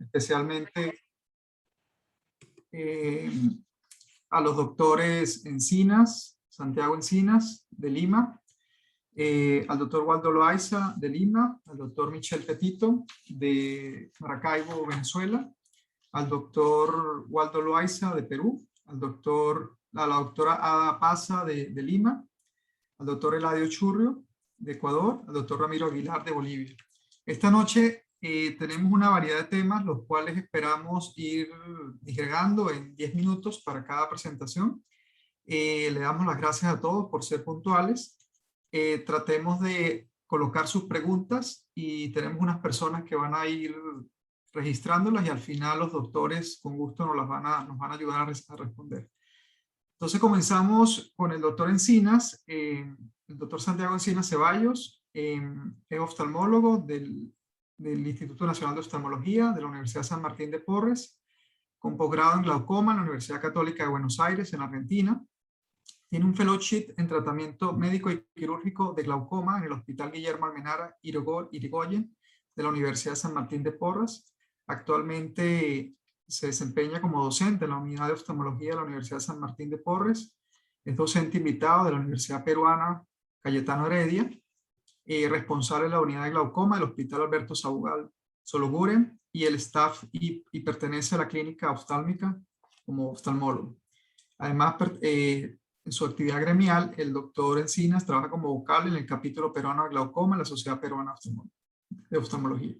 especialmente a los doctores Encinas, Santiago Encinas, de Lima, al doctor Waldo Loaiza, de Lima, al doctor Michel Petito, de Maracaibo, Venezuela, al doctor Waldo Loaiza, de Perú, a la doctora Ada Paza, de Lima, al doctor Eladio Churrio, de Ecuador, al doctor Ramiro Aguilar, de Bolivia. Esta noche tenemos una variedad de temas, los cuales esperamos ir disgregando en 10 minutos para cada presentación. Le damos las gracias a todos por ser puntuales. Tratemos de colocar sus preguntas y tenemos unas personas que van a ir registrándolas y al final los doctores con gusto nos van a ayudar a responder. Entonces comenzamos con el doctor Encinas, el doctor Santiago Encinas Ceballos, es oftalmólogo del Instituto Nacional de Oftalmología de la Universidad San Martín de Porres, con posgrado en glaucoma en la Universidad Católica de Buenos Aires, en Argentina. Tiene un fellowship en tratamiento médico y quirúrgico de glaucoma en el Hospital Guillermo Almenara Irigoyen de la Universidad San Martín de Porres. Actualmente se desempeña como docente en la unidad de oftalmología de la Universidad San Martín de Porres. Es docente invitado de la Universidad Peruana Cayetano Heredia, responsable de la unidad de glaucoma del Hospital Alberto Saugal Sologuren y el staff y pertenece a la clínica oftálmica como oftalmólogo. Además, en su actividad gremial, el doctor Encinas trabaja como vocal en el capítulo peruano de glaucoma en la Sociedad Peruana de Oftalmología.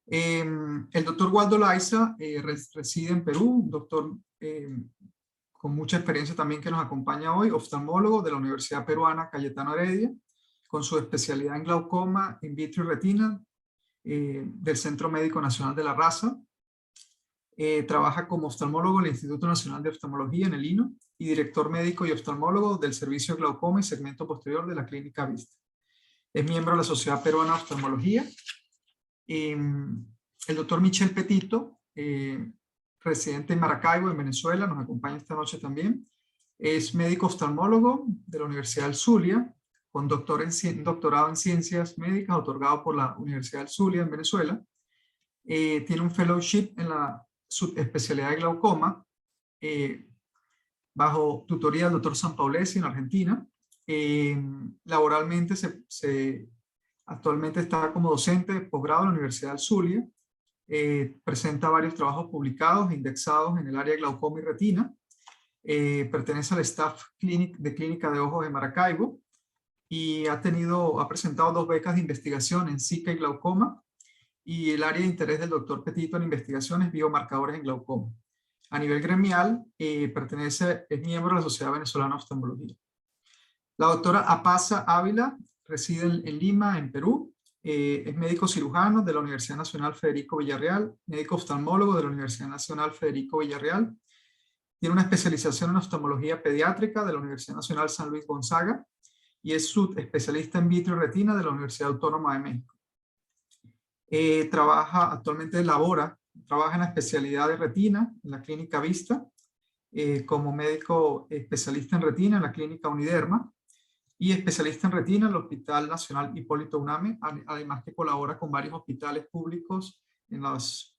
El doctor Waldo Loaiza reside en Perú, doctor con mucha experiencia también que nos acompaña hoy, oftalmólogo de la Universidad Peruana Cayetano Heredia, con su especialidad en glaucoma, in vitro y retina, del Centro Médico Nacional de la Raza. Trabaja como oftalmólogo en el Instituto Nacional de Oftalmología, en el INO, y director médico y oftalmólogo del Servicio de Glaucoma y Segmento Posterior de la Clínica Vista. Es miembro de la Sociedad Peruana de Oftalmología. El doctor Michel Petito, residente en Maracaibo, en Venezuela, nos acompaña esta noche también. Es médico oftalmólogo de la Universidad del Zulia, con doctorado en ciencias médicas otorgado por la Universidad del Zulia en Venezuela. Tiene un fellowship en la subespecialidad de glaucoma, bajo tutoría del doctor Sampaolesi en Argentina. Laboralmente actualmente está como docente de posgrado en la Universidad del Zulia. Presenta varios trabajos publicados e indexados en el área de glaucoma y retina. Pertenece al staff de clínica de ojos de Maracaibo y ha presentado 2 becas de investigación en Zika y glaucoma, y el área de interés del doctor Petito en investigaciones biomarcadores en glaucoma. A nivel gremial, es miembro de la Sociedad Venezolana de Oftalmología. La doctora Apaza Ávila reside en Lima, en Perú. Es médico cirujano de la Universidad Nacional Federico Villarreal, médico oftalmólogo de la Universidad Nacional Federico Villarreal. Tiene una especialización en oftalmología pediátrica de la Universidad Nacional San Luis Gonzaga y es subespecialista en vitro y retina de la Universidad Autónoma de México. Actualmente trabaja en la especialidad de retina en la Clínica Vista, como médico especialista en retina en la Clínica Uniderma y especialista en retina en el Hospital Nacional Hipólito Unanue, además que colabora con varios hospitales públicos en los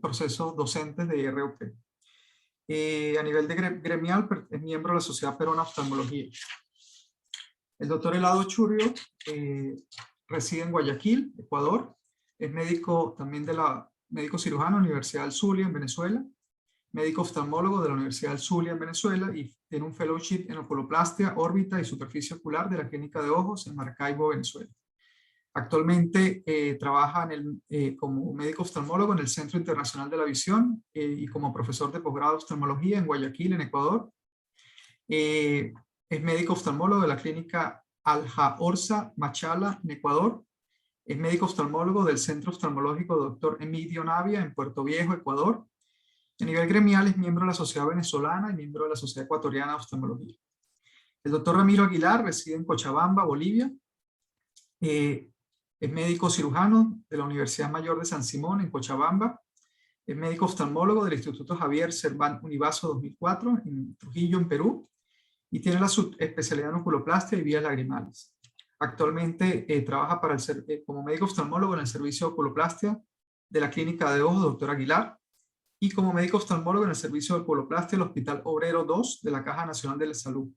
procesos docentes de ROP. A nivel de gremial, es miembro de la Sociedad Peruana de Oftalmología. El doctor Eladio Churrio reside en Guayaquil, Ecuador. Es médico también médico cirujano de la Universidad del Zulia en Venezuela, médico oftalmólogo de la Universidad del Zulia en Venezuela y tiene un fellowship en oculoplastia, órbita y superficie ocular de la Clínica de Ojos en Maracaibo, Venezuela. Actualmente trabaja como médico oftalmólogo en el Centro Internacional de la Visión y como profesor de posgrado de oftalmología en Guayaquil, en Ecuador. Es médico oftalmólogo de la Clínica Alja-Orza Machala, en Ecuador. Es médico oftalmólogo del Centro Oftalmológico Dr. Emidio Navia en Puerto Viejo, Ecuador. A nivel gremial es miembro de la Sociedad Venezolana y miembro de la Sociedad Ecuatoriana de Oftalmología. El doctor Ramiro Aguilar reside en Cochabamba, Bolivia. Es médico cirujano de la Universidad Mayor de San Simón en Cochabamba. Es médico oftalmólogo del Instituto Javier Servan Univaso 2004 en Trujillo, en Perú. Y tiene la subespecialidad en oculoplastia y vías lagrimales. Actualmente trabaja como médico oftalmólogo en el servicio de oculoplastia de la Clínica de Ojos, Dr. Aguilar, y como médico oftalmólogo en el servicio de coloplastia del Hospital Obrero 2 de la Caja Nacional de la Salud.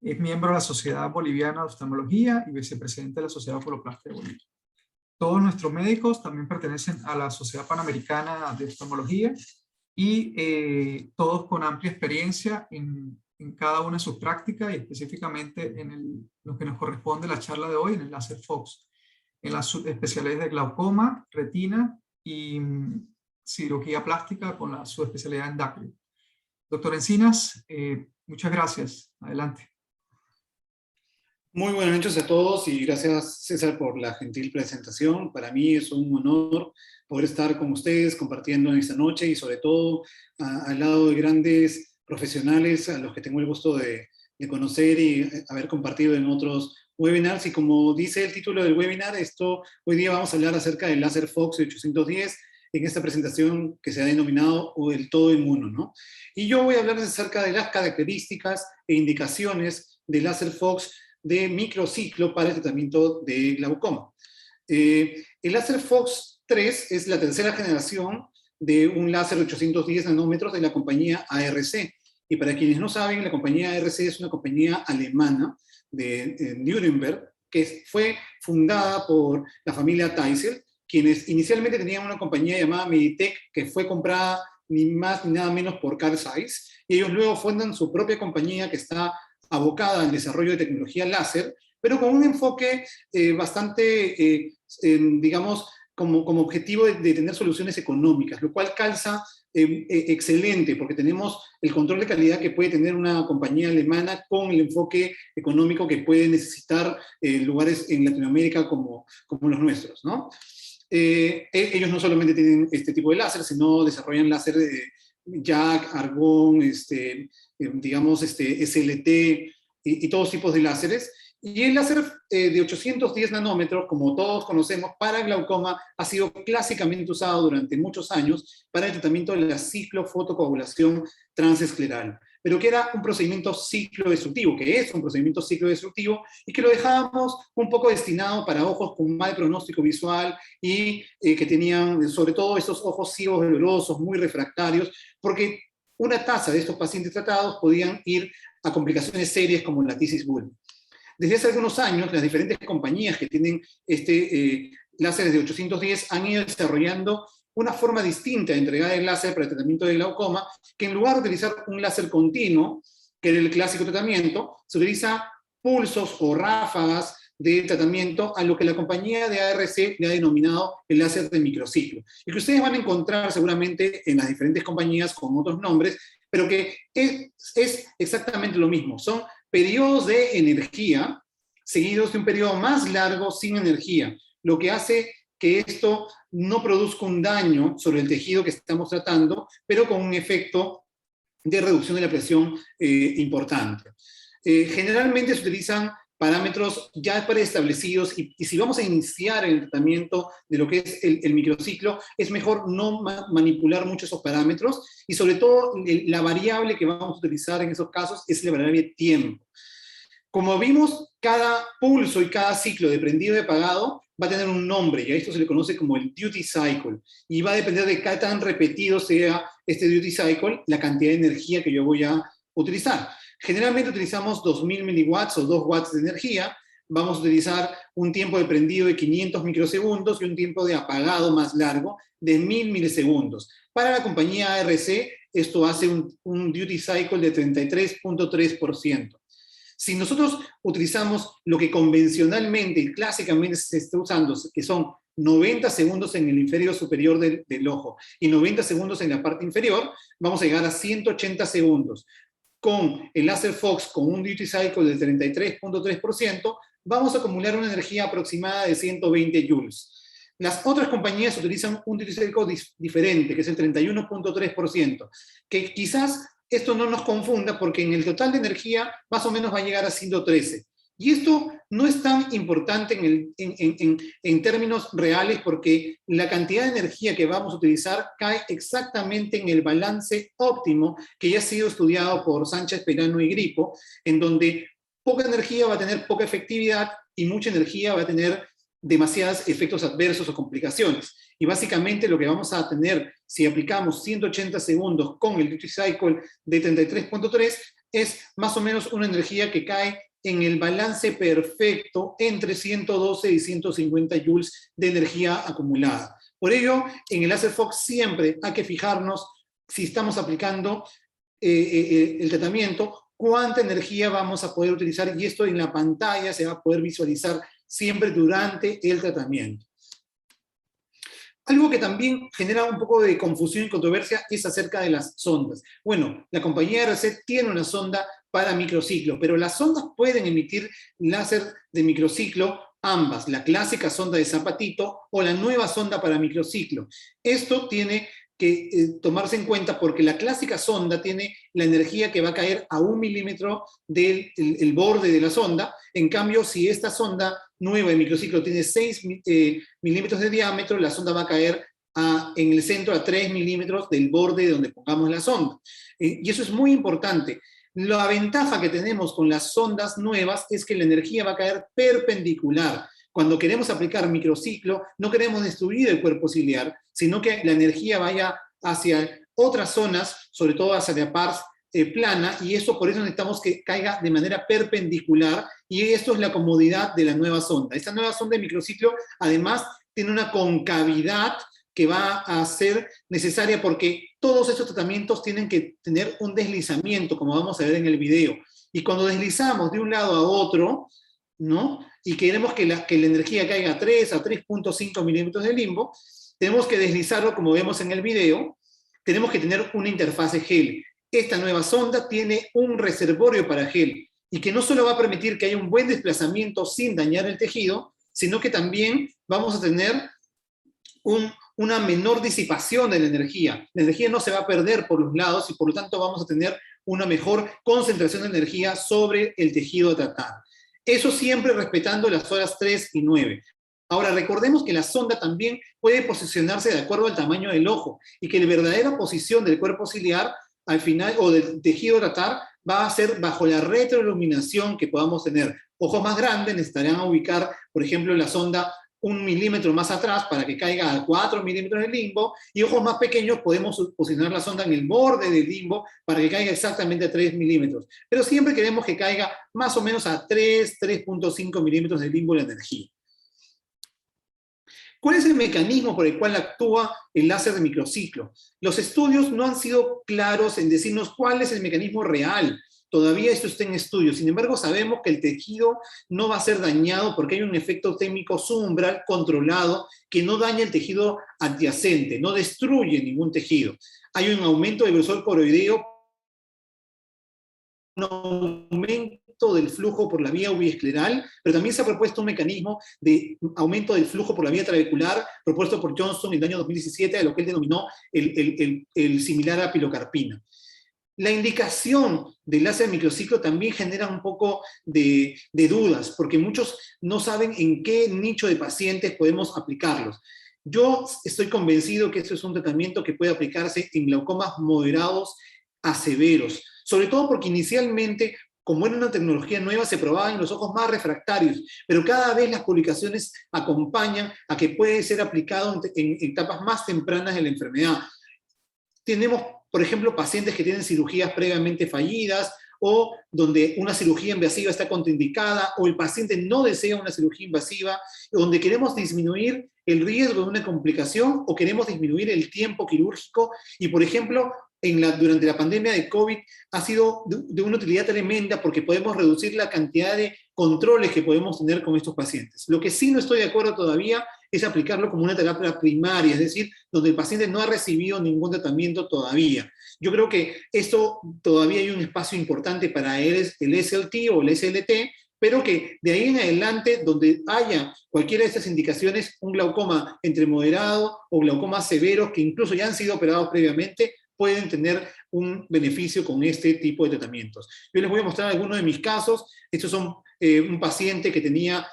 Es miembro de la Sociedad Boliviana de Oftalmología y vicepresidente de la Sociedad de Coloplastia de Bolivia. Todos nuestros médicos también pertenecen a la Sociedad Panamericana de Oftalmología y todos con amplia experiencia en cada una de sus prácticas y específicamente en lo que nos corresponde la charla de hoy, en el láser Fox, en las subespecialidades de glaucoma, retina y cirugía plástica con la subespecialidad en DACRI. Doctor Encinas, muchas gracias. Adelante. Muy buenas noches a todos y gracias, César, por la gentil presentación. Para mí es un honor poder estar con ustedes compartiendo en esta noche y sobre todo al lado de grandes profesionales a los que tengo el gusto de conocer y haber compartido en otros webinars. Y como dice el título del webinar, hoy día vamos a hablar acerca del láser Fox de 810 en esta presentación que se ha denominado el todo inmuno, ¿no? Y yo voy a hablarles acerca de las características e indicaciones del láser Fox de microciclo para el tratamiento de glaucoma. El láser Fox 3 es la tercera generación de un láser de 810 nanómetros de la compañía ARC. Y para quienes no saben, la compañía ARC es una compañía alemana de Nuremberg que fue fundada por la familia Teisel, quienes inicialmente tenían una compañía llamada Meditech que fue comprada ni más ni nada menos por Carl Zeiss, y ellos luego fundan su propia compañía que está abocada al desarrollo de tecnología láser, pero con un enfoque bastante, digamos, como objetivo de tener soluciones económicas, lo cual calza excelente, porque tenemos el control de calidad que puede tener una compañía alemana con el enfoque económico que puede necesitar lugares en Latinoamérica como los nuestros, ¿no? Ellos no solamente tienen este tipo de láser, sino desarrollan láser de jack, argón, digamos, SLT y todos tipos de láseres. Y el láser de 810 nanómetros, como todos conocemos, para glaucoma ha sido clásicamente usado durante muchos años para el tratamiento de la ciclofotocoagulación transescleral, pero que era un procedimiento ciclodestructivo, que es un procedimiento ciclodestructivo, y que lo dejábamos un poco destinado para ojos con mal pronóstico visual y que tenían, sobre todo, estos ojos ciegos dolorosos, muy refractarios, porque una tasa de estos pacientes tratados podían ir a complicaciones serias como la tisis bulbar. Desde hace algunos años, las diferentes compañías que tienen láseres de 810 han ido desarrollando una forma distinta de entregar el láser para el tratamiento de glaucoma, que en lugar de utilizar un láser continuo, que era el clásico tratamiento, se utiliza pulsos o ráfagas de tratamiento a lo que la compañía de ARC le ha denominado el láser de microciclo. Y que ustedes van a encontrar seguramente en las diferentes compañías con otros nombres, pero que es exactamente lo mismo. Son periodos de energía seguidos de un periodo más largo sin energía, lo que hace que esto no produzca un daño sobre el tejido que estamos tratando, pero con un efecto de reducción de la presión importante. Generalmente se utilizan parámetros ya preestablecidos y si vamos a iniciar el tratamiento de lo que es el microciclo, es mejor no manipular mucho esos parámetros y sobre todo la variable que vamos a utilizar en esos casos es la variable tiempo. Como vimos, cada pulso y cada ciclo de prendido y apagado va a tener un nombre y a esto se le conoce como el duty cycle y va a depender de qué tan repetido sea este duty cycle, la cantidad de energía que yo voy a utilizar. Generalmente utilizamos 2000 miliwatts o 2 watts de energía. Vamos a utilizar un tiempo de prendido de 500 microsegundos y un tiempo de apagado más largo de 1000 milisegundos. Para la compañía ARC, esto hace un duty cycle de 33.3%. Si nosotros utilizamos lo que convencionalmente y clásicamente se está usando, que son 90 segundos en el hemisferio superior del ojo y 90 segundos en la parte inferior, vamos a llegar a 180 segundos. Con el láser Fox con un duty cycle del 33.3%, vamos a acumular una energía aproximada de 120 joules. Las otras compañías utilizan un duty cycle diferente, que es el 31.3%, que quizás esto no nos confunda porque en el total de energía más o menos va a llegar a 113. Y esto no es tan importante en términos reales porque la cantidad de energía que vamos a utilizar cae exactamente en el balance óptimo que ya ha sido estudiado por Sánchez, Perano y Grippo, en donde poca energía va a tener poca efectividad y mucha energía va a tener demasiados efectos adversos o complicaciones. Y básicamente lo que vamos a tener si aplicamos 180 segundos con el duty cycle de 33.3 es más o menos una energía que cae en el balance perfecto entre 112 y 150 joules de energía acumulada. Por ello, en el láser Fox siempre hay que fijarnos, si estamos aplicando el tratamiento, cuánta energía vamos a poder utilizar, y esto en la pantalla se va a poder visualizar siempre durante el tratamiento. Algo que también genera un poco de confusión y controversia es acerca de las sondas. Bueno, la compañía RC tiene una sonda para microciclo, pero las sondas pueden emitir láser de microciclo, ambas, la clásica sonda de zapatito o la nueva sonda para microciclo. Esto tiene que tomarse en cuenta porque la clásica sonda tiene la energía que va a caer a 1 milímetro del el borde de la sonda. En cambio, si esta sonda nueva de microciclo tiene 6 milímetros de diámetro, la sonda va a caer en el centro a 3 milímetros del borde de donde pongamos la sonda. Y eso es muy importante. La ventaja que tenemos con las sondas nuevas es que la energía va a caer perpendicular. Cuando queremos aplicar microciclo, no queremos destruir el cuerpo ciliar, sino que la energía vaya hacia otras zonas, sobre todo hacia la parte plana, y eso por eso necesitamos que caiga de manera perpendicular, y esto es la comodidad de la nueva sonda. Esta nueva sonda de microciclo, además, tiene una concavidad que va a ser necesaria porque todos estos tratamientos tienen que tener un deslizamiento, como vamos a ver en el video. Y cuando deslizamos de un lado a otro, ¿no? Y queremos que la energía caiga a 3 a 3.5 milímetros de limbo, tenemos que deslizarlo como vemos en el video, tenemos que tener una interfase gel. Esta nueva sonda tiene un reservorio para gel, y que no solo va a permitir que haya un buen desplazamiento sin dañar el tejido, sino que también vamos a tener una menor disipación de la energía. La energía no se va a perder por los lados y por lo tanto vamos a tener una mejor concentración de energía sobre el tejido a tratar. Eso siempre respetando las horas 3 y 9. Ahora, recordemos que la sonda también puede posicionarse de acuerdo al tamaño del ojo y que la verdadera posición del cuerpo ciliar al final, o del tejido a tratar, va a ser bajo la retroiluminación que podamos tener. Ojos más grandes necesitarán ubicar, por ejemplo, la sonda 1 milímetro más atrás para que caiga a 4 milímetros del limbo, y ojos más pequeños podemos posicionar la sonda en el borde del limbo para que caiga exactamente a 3 milímetros. Pero siempre queremos que caiga más o menos a 3.5 milímetros del limbo la energía. ¿Cuál es el mecanismo por el cual actúa el láser de microciclo? Los estudios no han sido claros en decirnos cuál es el mecanismo real. Todavía esto está en estudio. Sin embargo, sabemos que el tejido no va a ser dañado porque hay un efecto térmico subumbral controlado que no daña el tejido adyacente, no destruye ningún tejido. Hay un aumento del grosor coroideo, un aumento del flujo por la vía ubiescleral, pero también se ha propuesto un mecanismo de aumento del flujo por la vía trabecular, propuesto por Johnson en el año 2017, a lo que él denominó el similar a pilocarpina. La indicación del láser de microciclo también genera un poco de dudas, porque muchos no saben en qué nicho de pacientes podemos aplicarlos. Yo estoy convencido que esto es un tratamiento que puede aplicarse en glaucomas moderados a severos, sobre todo porque inicialmente, como era una tecnología nueva, se probaba en los ojos más refractarios, pero cada vez las publicaciones acompañan a que puede ser aplicado en etapas más tempranas de la enfermedad. Tenemos, por ejemplo, pacientes que tienen cirugías previamente fallidas, o donde una cirugía invasiva está contraindicada, o el paciente no desea una cirugía invasiva, donde queremos disminuir el riesgo de una complicación o queremos disminuir el tiempo quirúrgico. Y, por ejemplo, durante la pandemia de COVID ha sido de una utilidad tremenda porque podemos reducir la cantidad de controles que podemos tener con estos pacientes. Lo que sí no estoy de acuerdo todavía es aplicarlo como una terapia primaria, es decir, donde el paciente no ha recibido ningún tratamiento todavía. Yo creo que esto todavía hay un espacio importante para el SLT o el SLT, pero que de ahí en adelante, donde haya cualquiera de estas indicaciones, un glaucoma entre moderado o glaucomas severos que incluso ya han sido operados previamente, pueden tener un beneficio con este tipo de tratamientos. Yo les voy a mostrar algunos de mis casos. Estos son un paciente que tenía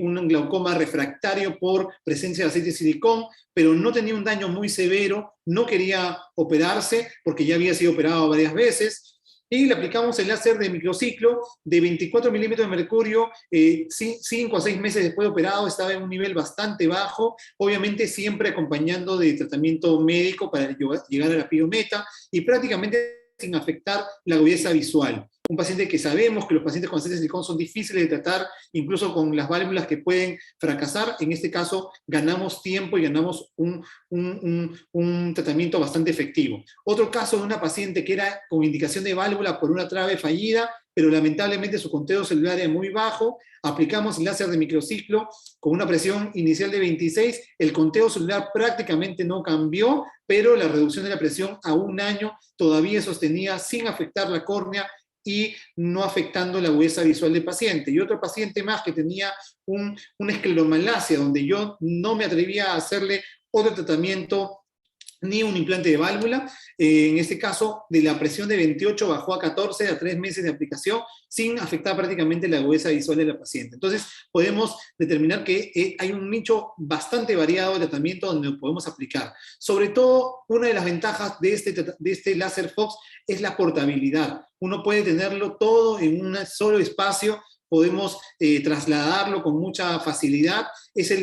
un glaucoma refractario por presencia de aceite de silicón, pero no tenía un daño muy severo, no quería operarse porque ya había sido operado varias veces. y le aplicamos el láser de microciclo de 24 milímetros de mercurio, 5 a 6 meses después de operado, estaba en un nivel bastante bajo, obviamente siempre acompañando de tratamiento médico para llegar a la piometa, y prácticamente sin afectar la agudeza visual. Un paciente que sabemos que los pacientes con aceite de silicón son difíciles de tratar, incluso con las válvulas que pueden fracasar. En este caso, ganamos tiempo y ganamos un tratamiento bastante efectivo. Otro caso de una paciente que era con indicación de válvula por una trave fallida, pero lamentablemente su conteo celular era muy bajo. Aplicamos el láser de microciclo con una presión inicial de 26. El conteo celular prácticamente no cambió, pero la reducción de la presión a 1 año todavía sostenía sin afectar la córnea y no afectando la agudeza visual del paciente. Y otro paciente más que tenía una escleromalacia, donde yo no me atrevía a hacerle otro tratamiento ni un implante de válvula. En este caso, de la presión de 28 bajó a 14 a 3 meses de aplicación, sin afectar prácticamente la agudeza visual de la paciente. Entonces, podemos determinar que hay un nicho bastante variado de tratamiento donde lo podemos aplicar. Sobre todo, una de las ventajas de este láser Fox es la portabilidad. Uno puede tenerlo todo en un solo espacio, podemos trasladarlo con mucha facilidad. Es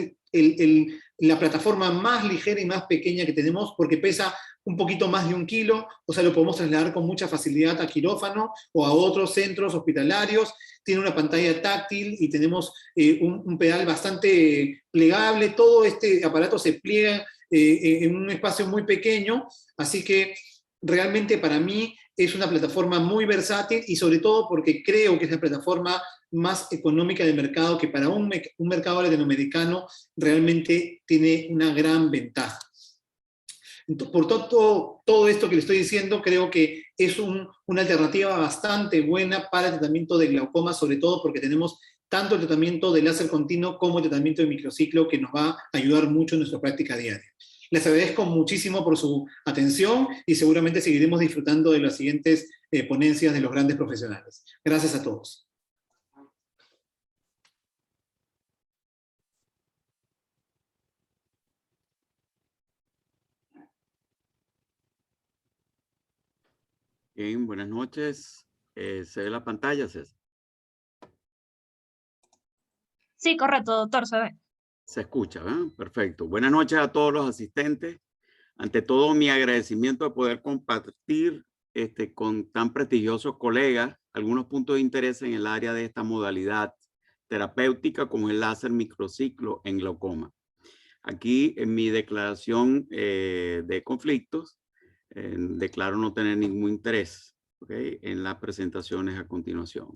la plataforma más ligera y más pequeña que tenemos, porque pesa un poquito más de 1 kilo, o sea, lo podemos trasladar con mucha facilidad a quirófano o a otros centros hospitalarios. Tiene una pantalla táctil y tenemos un pedal bastante plegable. Todo este aparato se pliega en un espacio muy pequeño, así que realmente para mí es una plataforma muy versátil, y sobre todo porque creo que es la plataforma más económica del mercado, que para un mercado latinoamericano realmente tiene una gran ventaja. Entonces, por todo esto que le estoy diciendo, creo que es una alternativa bastante buena para el tratamiento de glaucoma, sobre todo porque tenemos tanto el tratamiento de láser continuo como el tratamiento de microciclo, que nos va a ayudar mucho en nuestra práctica diaria. Les agradezco muchísimo por su atención y seguramente seguiremos disfrutando de las siguientes ponencias de los grandes profesionales. Gracias a todos. Bien, buenas noches. ¿Se ve la pantalla, César? Sí, correcto, doctor, se ve. Se escucha, ¿verdad? Perfecto. Buenas noches a todos los asistentes. Ante todo, mi agradecimiento de poder compartir con tan prestigiosos colegas algunos puntos de interés en el área de esta modalidad terapéutica como el láser microciclo en glaucoma. Aquí en mi declaración de conflictos, declaro no tener ningún interés, ¿okay?, en las presentaciones a continuación.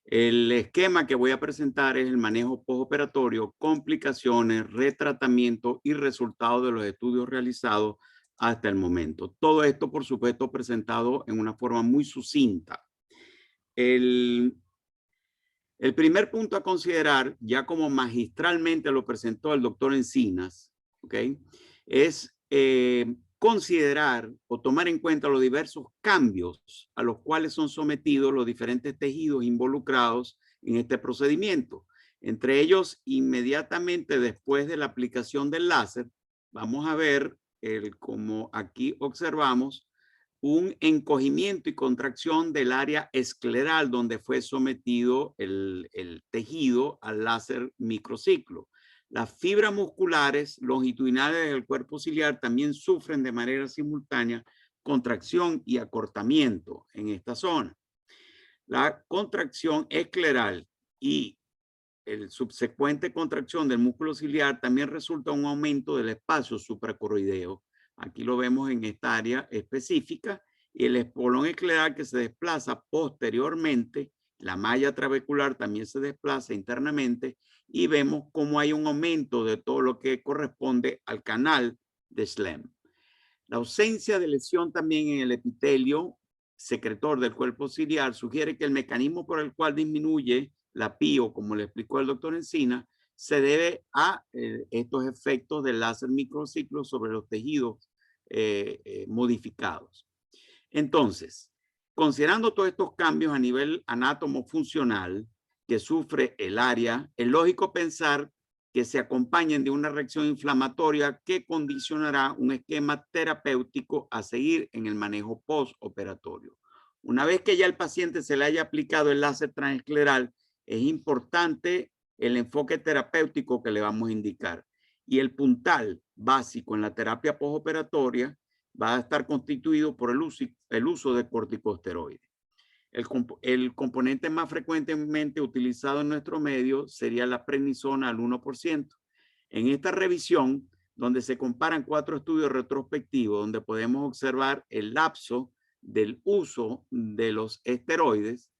El esquema que voy a presentar es el manejo postoperatorio, complicaciones, retratamiento y resultados de los estudios realizados hasta el momento. Todo esto, por supuesto, presentado en una forma muy sucinta. El primer punto a considerar, ya como magistralmente lo presentó el doctor Encinas, ¿okay?, es considerar o tomar en cuenta los diversos cambios a los cuales son sometidos los diferentes tejidos involucrados en este procedimiento. Entre ellos, inmediatamente después de la aplicación del láser, vamos a ver, como aquí observamos, un encogimiento y contracción del área escleral donde fue sometido el tejido al láser microciclo. Las fibras musculares longitudinales del cuerpo ciliar también sufren de manera simultánea contracción y acortamiento en esta zona. La contracción escleral y el subsecuente contracción del músculo ciliar también resulta un aumento del espacio supracoroideo. Aquí lo vemos en esta área específica, y el espolón escleral que se desplaza posteriormente, la malla trabecular también se desplaza internamente, y vemos cómo hay un aumento de todo lo que corresponde al canal de Schlemm. La ausencia de lesión también en el epitelio secretor del cuerpo ciliar sugiere que el mecanismo por el cual disminuye la PIO, como le explicó el doctor Encina, se debe a estos efectos del láser microciclo sobre los tejidos modificados. Entonces, considerando todos estos cambios a nivel anátomo-funcional que sufre el área, es lógico pensar que se acompañen de una reacción inflamatoria que condicionará un esquema terapéutico a seguir en el manejo postoperatorio. Una vez que ya el paciente se le haya aplicado el láser transescleral, es importante el enfoque terapéutico que le vamos a indicar. Y el puntal básico en la terapia postoperatoria va a estar constituido por el uso de corticosteroides. El componente más frecuentemente utilizado en nuestro medio sería la prednisona al 1%. En esta revisión, donde se comparan 4 estudios retrospectivos, donde podemos observar el lapso del uso de los esteroides,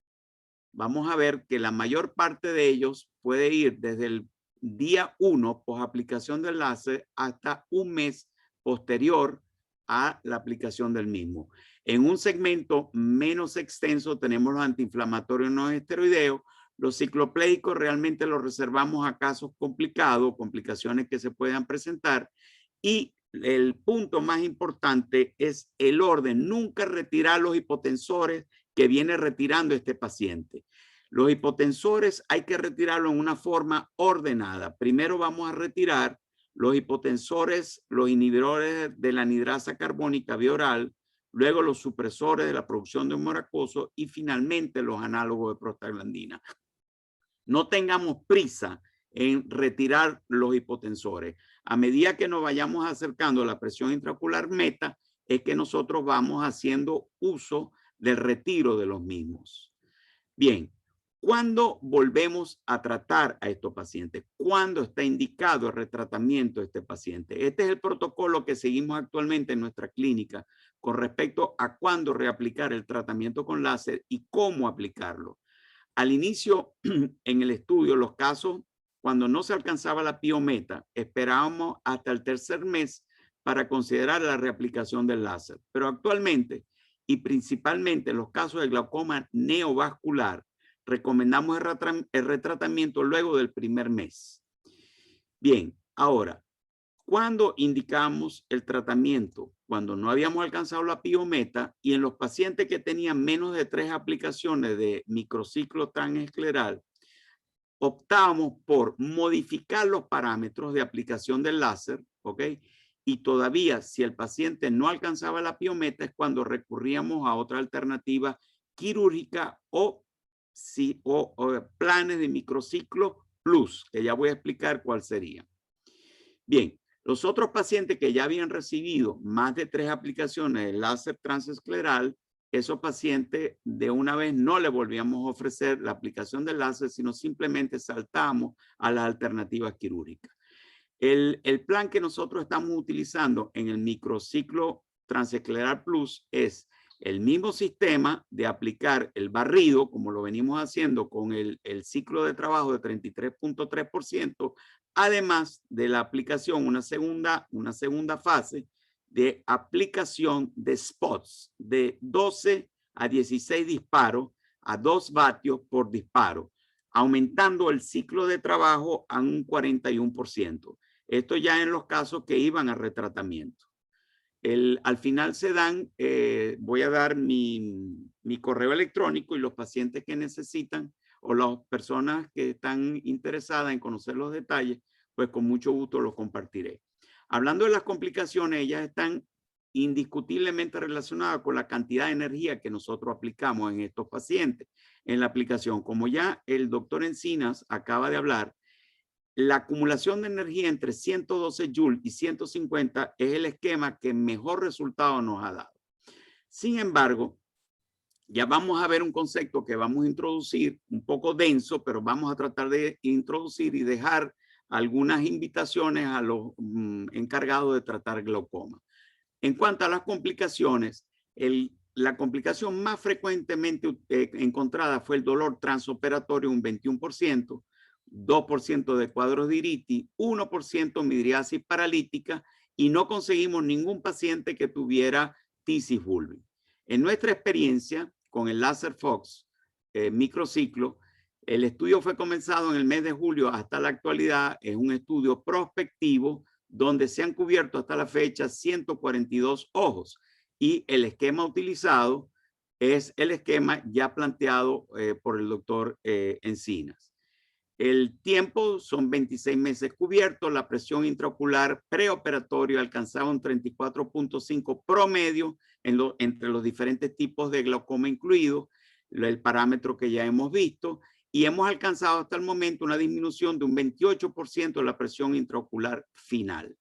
vamos a ver que la mayor parte de ellos puede ir desde el día 1 post aplicación del láser hasta un mes posterior a la aplicación del mismo. En un segmento menos extenso tenemos los antiinflamatorios no esteroideos. Los ciclopléicos realmente los reservamos a casos complicados, complicaciones que se puedan presentar. Y el punto más importante es el orden. Nunca retirar los hipotensores que viene retirando este paciente. Los hipotensores hay que retirarlos en una forma ordenada. Primero vamos a retirar los hipotensores, los inhibidores de la anhidrasa carbónica vía oral, luego los supresores de la producción de humor acuoso y finalmente los análogos de prostaglandina. No tengamos prisa en retirar los hipotensores. A medida que nos vayamos acercando a la presión intraocular meta, es que nosotros vamos haciendo uso del retiro de los mismos. Bien, ¿cuándo volvemos a tratar a estos pacientes? ¿Cuándo está indicado el retratamiento de este paciente? Este es el protocolo que seguimos actualmente en nuestra clínica con respecto a cuándo reaplicar el tratamiento con láser y cómo aplicarlo. Al inicio, en el estudio, los casos, cuando no se alcanzaba la piometa, esperábamos hasta el tercer mes para considerar la reaplicación del láser. Pero actualmente, y principalmente en los casos de glaucoma neovascular, recomendamos el retratamiento luego del primer mes. Bien, ahora, ¿cuándo indicamos el tratamiento? Cuando no habíamos alcanzado la piometa y en los pacientes que tenían menos de 3 aplicaciones de microciclo transescleral, optábamos por modificar los parámetros de aplicación del láser, ¿ok? Y todavía, si el paciente no alcanzaba la piometa, es cuando recurríamos a otra alternativa quirúrgica o planes de microciclo plus, que ya voy a explicar cuál sería. Bien, los otros pacientes que ya habían recibido más de 3 aplicaciones de láser transescleral, esos pacientes de una vez no le volvíamos a ofrecer la aplicación del láser, sino simplemente saltamos a las alternativas quirúrgicas. El plan que nosotros estamos utilizando en el microciclo transescleral plus es el mismo sistema de aplicar el barrido, como lo venimos haciendo con el ciclo de trabajo de 33.3%, además de la aplicación, una segunda fase de aplicación de spots de 12 a 16 disparos a 2 vatios por disparo, aumentando el ciclo de trabajo a un 41%. Esto ya en los casos que iban a retratamiento. Al final se dan, voy a dar mi correo electrónico y los pacientes que necesitan o las personas que están interesadas en conocer los detalles, pues con mucho gusto los compartiré. Hablando de las complicaciones, ellas están indiscutiblemente relacionadas con la cantidad de energía que nosotros aplicamos en estos pacientes en la aplicación. Como ya el doctor Encinas acaba de hablar, la acumulación de energía entre 112 joules y 150 es el esquema que mejor resultado nos ha dado. Sin embargo, ya vamos a ver un concepto que vamos a introducir, un poco denso, pero vamos a tratar de introducir y dejar algunas invitaciones a los encargados de tratar glaucoma. En cuanto a las complicaciones, la complicación más frecuentemente encontrada fue el dolor transoperatorio, un 21%, 2% de cuadros de iritis, 1% midriasis paralítica y no conseguimos ningún paciente que tuviera tisis bulbi. En nuestra experiencia con el láser Fox microciclo, el estudio fue comenzado en el mes de julio hasta la actualidad. Es un estudio prospectivo donde se han cubierto hasta la fecha 142 ojos y el esquema utilizado es el esquema ya planteado por el doctor Encinas. El tiempo son 26 meses cubiertos. La presión intraocular preoperatorio alcanzaba un 34.5 promedio entre los diferentes tipos de glaucoma incluidos, el parámetro que ya hemos visto, y hemos alcanzado hasta el momento una disminución de un 28% de la presión intraocular final.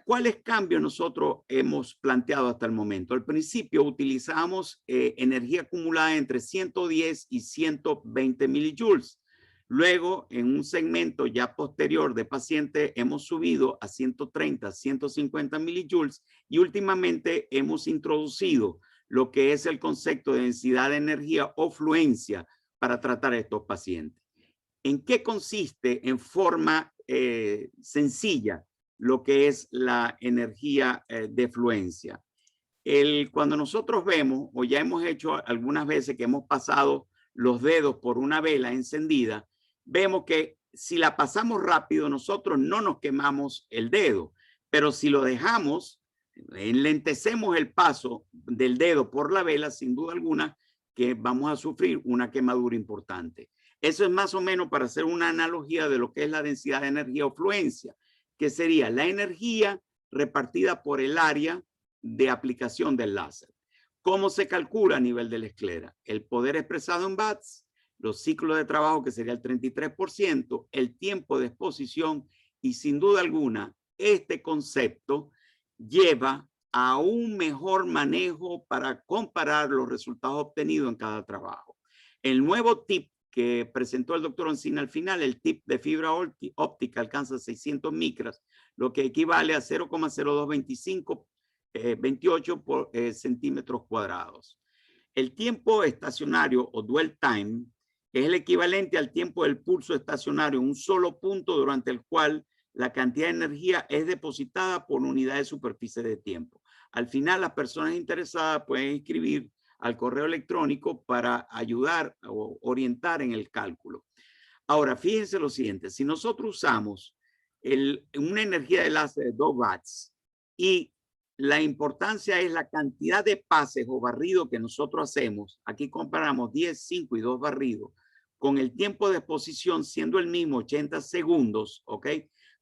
¿Cuáles cambios nosotros hemos planteado hasta el momento? Al principio utilizamos energía acumulada entre 110 y 120 milijoules. Luego, en un segmento ya posterior de pacientes, hemos subido a 130, 150 milijoules y últimamente hemos introducido lo que es el concepto de densidad de energía o fluencia para tratar a estos pacientes. ¿En qué consiste en forma sencilla lo que es la energía de fluencia? Cuando nosotros vemos, o ya hemos hecho algunas veces que hemos pasado los dedos por una vela encendida, vemos que si la pasamos rápido, nosotros no nos quemamos el dedo, pero si lo dejamos, enlentecemos el paso del dedo por la vela, sin duda alguna, que vamos a sufrir una quemadura importante. Eso es más o menos para hacer una analogía de lo que es la densidad de energía o fluencia, que sería la energía repartida por el área de aplicación del láser. ¿Cómo se calcula a nivel de la esclera? El poder expresado en watts, los ciclos de trabajo, que sería el 33%, el tiempo de exposición, y sin duda alguna, este concepto lleva a un mejor manejo para comparar los resultados obtenidos en cada trabajo. El nuevo tip que presentó el doctor Encina al final, el tip de fibra óptica, alcanza 600 micras, lo que equivale a 0,0228 por centímetros cuadrados. El tiempo estacionario o dwell time es el equivalente al tiempo del pulso estacionario, un solo punto durante el cual la cantidad de energía es depositada por unidad de superficie de tiempo. Al final, las personas interesadas pueden escribir al correo electrónico para ayudar o orientar en el cálculo. Ahora, fíjense lo siguiente, si nosotros usamos una energía de láser de 2 watts y la importancia es la cantidad de pases o barridos que nosotros hacemos, aquí comparamos 10, 5 y 2 barridos, con el tiempo de exposición siendo el mismo 80 segundos, ¿ok?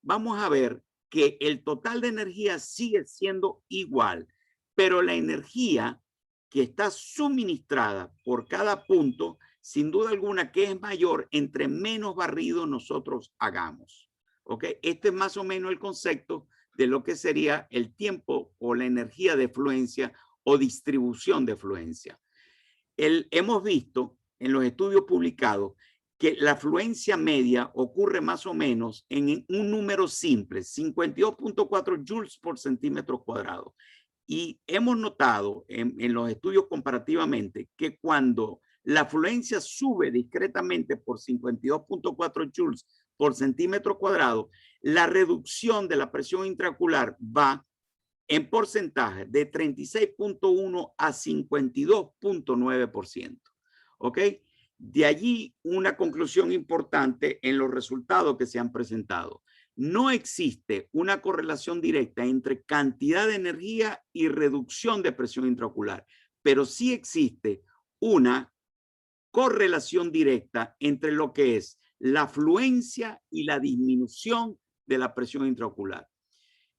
Vamos a ver que el total de energía sigue siendo igual, pero la energía que está suministrada por cada punto, sin duda alguna que es mayor entre menos barridos nosotros hagamos. ¿Ok? Este es más o menos el concepto de lo que sería el tiempo o la energía de fluencia o distribución de fluencia. Hemos visto en los estudios publicados que la fluencia media ocurre más o menos en un número simple, 52.4 joules por centímetro cuadrado. Y hemos notado en los estudios comparativamente que cuando la fluencia sube discretamente por 52.4 joules por centímetro cuadrado, la reducción de la presión intraocular va en porcentaje de 36.1 a 52.9%. ¿Ok? De allí una conclusión importante en los resultados que se han presentado. No existe una correlación directa entre cantidad de energía y reducción de presión intraocular, pero sí existe una correlación directa entre lo que es la fluencia y la disminución de la presión intraocular.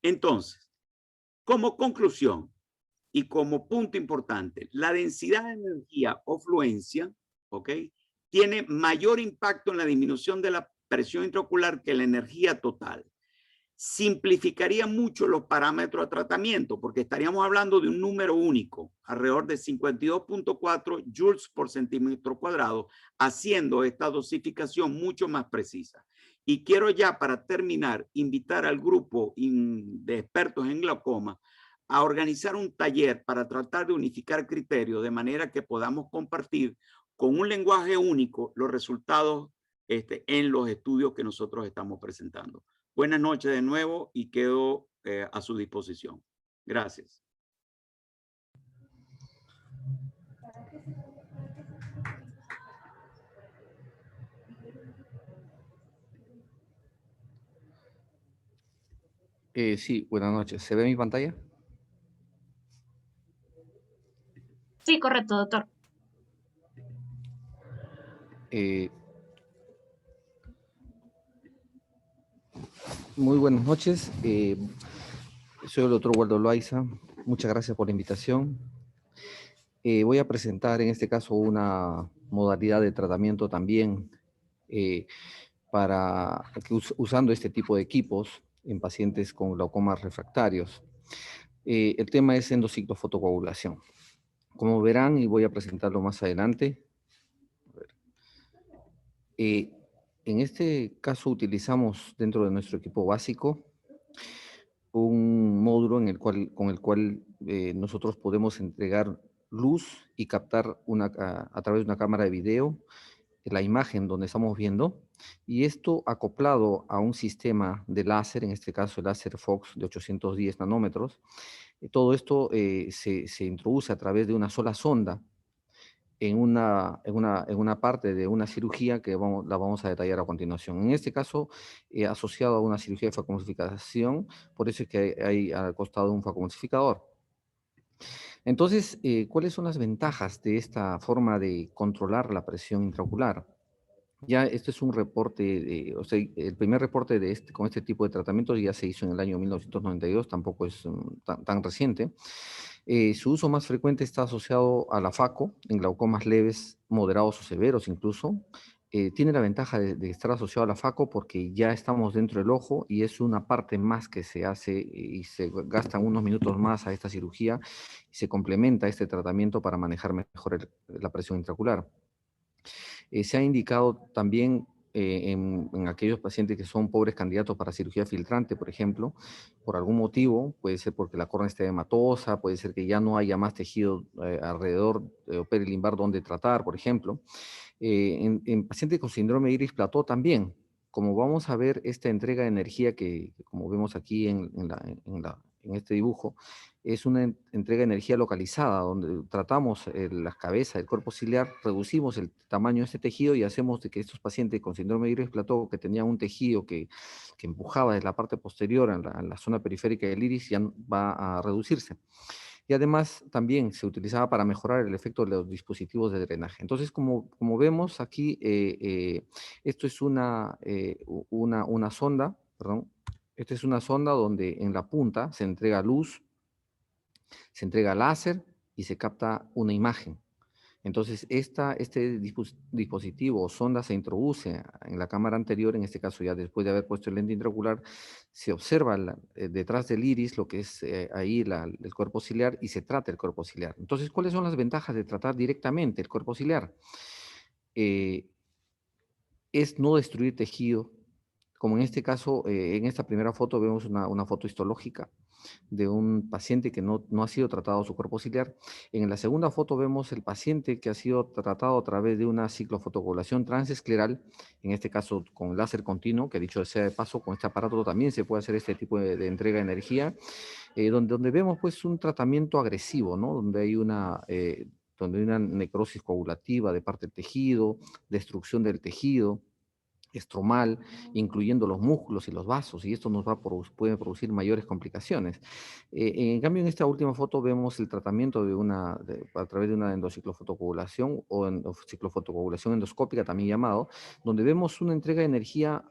Entonces, como conclusión y como punto importante, la densidad de energía o fluencia, ¿ok?, tiene mayor impacto en la disminución de la presión intraocular que la energía total. Simplificaría mucho los parámetros de tratamiento porque estaríamos hablando de un número único, alrededor de 52.4 joules por centímetro cuadrado, haciendo esta dosificación mucho más precisa. Y quiero ya para terminar invitar al grupo de expertos en glaucoma a organizar un taller para tratar de unificar criterios de manera que podamos compartir con un lenguaje único los resultados en los estudios que nosotros estamos presentando. Buenas noches de nuevo y quedo a su disposición. Gracias. Sí, buenas noches. ¿Se ve mi pantalla? Sí, correcto, doctor. Muy buenas noches. Soy el doctor Waldo Loaiza. Muchas gracias por la invitación. Voy a presentar en este caso una modalidad de tratamiento también usando este tipo de equipos en pacientes con glaucomas refractarios. El tema es endociclofotocoagulación. Como verán, y voy a presentarlo más adelante, en este caso utilizamos dentro de nuestro equipo básico un módulo con el cual nosotros podemos entregar luz y captar a través de una cámara de video la imagen donde estamos viendo, y esto acoplado a un sistema de láser, en este caso el láser Fox de 810 nanómetros. Todo esto se introduce a través de una sola sonda en una parte de una cirugía que la vamos a detallar a continuación. En este caso, asociado a una cirugía de facomulsificación, por eso es que hay al costado un facomulsificador. Entonces, ¿cuáles son las ventajas de esta forma de controlar la presión intraocular? Ya este es un reporte, o sea, el primer reporte con este tipo de tratamientos ya se hizo en el año 1992, tampoco es tan reciente. Su uso más frecuente está asociado a la FACO, en glaucomas leves, moderados o severos incluso. Tiene la ventaja de estar asociado a la FACO porque ya estamos dentro del ojo y es una parte más que se hace y se gastan unos minutos más a esta cirugía y se complementa este tratamiento para manejar mejor la presión intraocular. Se ha indicado también en aquellos pacientes que son pobres candidatos para cirugía filtrante, por ejemplo, por algún motivo, puede ser porque la córnea esté hematosa, puede ser que ya no haya más tejido alrededor o perilimbar donde tratar, por ejemplo. En pacientes con síndrome de iris plató también, como vamos a ver esta entrega de energía que como vemos aquí en este dibujo, es una entrega de energía localizada, donde tratamos las cabezas, el cuerpo ciliar, reducimos el tamaño de este tejido y hacemos de que estos pacientes con síndrome de iris plató, que tenían un tejido que empujaba desde la parte posterior a la zona periférica del iris, ya va a reducirse. Y además también se utilizaba para mejorar el efecto de los dispositivos de drenaje. Entonces, como vemos aquí, esto es una sonda, perdón. Esta es una sonda donde en la punta se entrega luz, se entrega láser y se capta una imagen. Entonces, este dispositivo o sonda se introduce en la cámara anterior, en este caso ya después de haber puesto el lente intraocular, se observa detrás del iris lo que es ahí el cuerpo ciliar y se trata el cuerpo ciliar. Entonces, ¿cuáles son las ventajas de tratar directamente el cuerpo ciliar? Es no destruir tejido, como en este caso, en esta primera foto vemos una foto histológica de un paciente que no ha sido tratado su cuerpo ciliar. En la segunda foto vemos el paciente que ha sido tratado a través de una ciclofotocoagulación transescleral, en este caso con láser continuo, que dicho sea de paso, con este aparato también se puede hacer este tipo de entrega de energía, donde vemos pues un tratamiento agresivo, ¿no? Donde hay una necrosis coagulativa de parte del tejido, destrucción del tejido estromal, incluyendo los músculos y los vasos, y esto puede producir mayores complicaciones. En cambio, en esta última foto vemos el tratamiento a través de una endociclofotocoagulación o ciclofotocoagulación endoscópica, también llamado, donde vemos una entrega de energía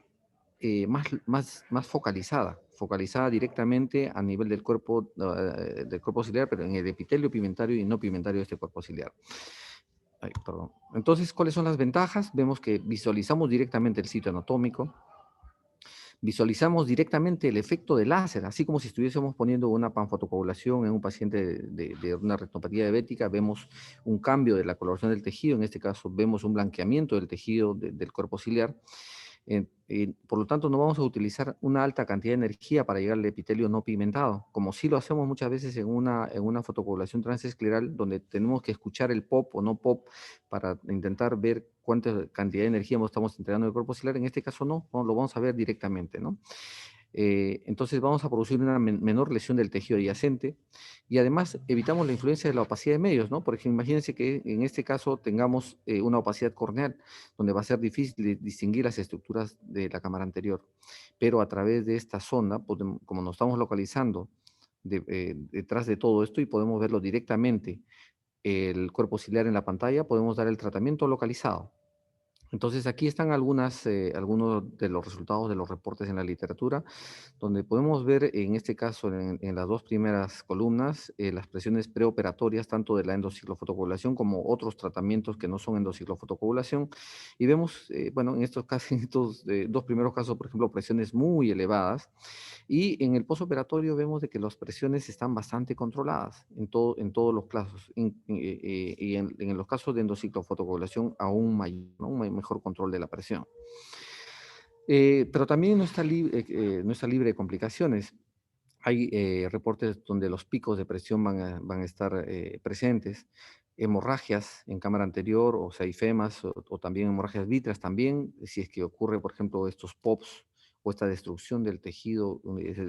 más focalizada directamente a nivel del cuerpo ciliar, pero en el epitelio pigmentario y no pigmentario de este cuerpo ciliar. Ay, perdón. Entonces, ¿cuáles son las ventajas? Vemos que visualizamos directamente el sitio anatómico, visualizamos directamente el efecto del láser, así como si estuviésemos poniendo una panfotocoagulación en un paciente de una retinopatía diabética, vemos un cambio de la coloración del tejido, en este caso vemos un blanqueamiento del tejido del cuerpo ciliar. Por lo tanto, no vamos a utilizar una alta cantidad de energía para llegar al epitelio no pigmentado, como sí lo hacemos muchas veces en una fotocoagulación transescleral, donde tenemos que escuchar el pop o no pop para intentar ver cuánta cantidad de energía estamos entregando al cuerpo ciliar. En este caso no lo vamos a ver directamente, ¿no? Entonces vamos a producir una menor lesión del tejido adyacente y además evitamos la influencia de la opacidad de medios, ¿no? Por ejemplo, imagínense que en este caso tengamos una opacidad corneal, donde va a ser difícil distinguir las estructuras de la cámara anterior, pero a través de esta sonda, como nos estamos localizando detrás de todo esto y podemos verlo directamente, el cuerpo ciliar en la pantalla, podemos dar el tratamiento localizado. Entonces, aquí están algunos de los resultados de los reportes en la literatura, donde podemos ver, en este caso, en las dos primeras columnas, las presiones preoperatorias, tanto de la endociclofotocoagulación como otros tratamientos que no son endociclofotocoagulación. Y vemos, bueno, en estos casos, en estos dos primeros casos, por ejemplo, presiones muy elevadas. Y en el postoperatorio vemos de que las presiones están bastante controladas en todos los casos. Y en los casos de endociclofotocoagulación aún mayor, ¿no? Un mejor control de la presión. Pero también no está libre de complicaciones. Hay reportes donde los picos de presión van a estar presentes, hemorragias en cámara anterior, o sea, ifemas, o también hemorragias vítreas también, si es que ocurre, por ejemplo, estos POPs o esta destrucción del tejido,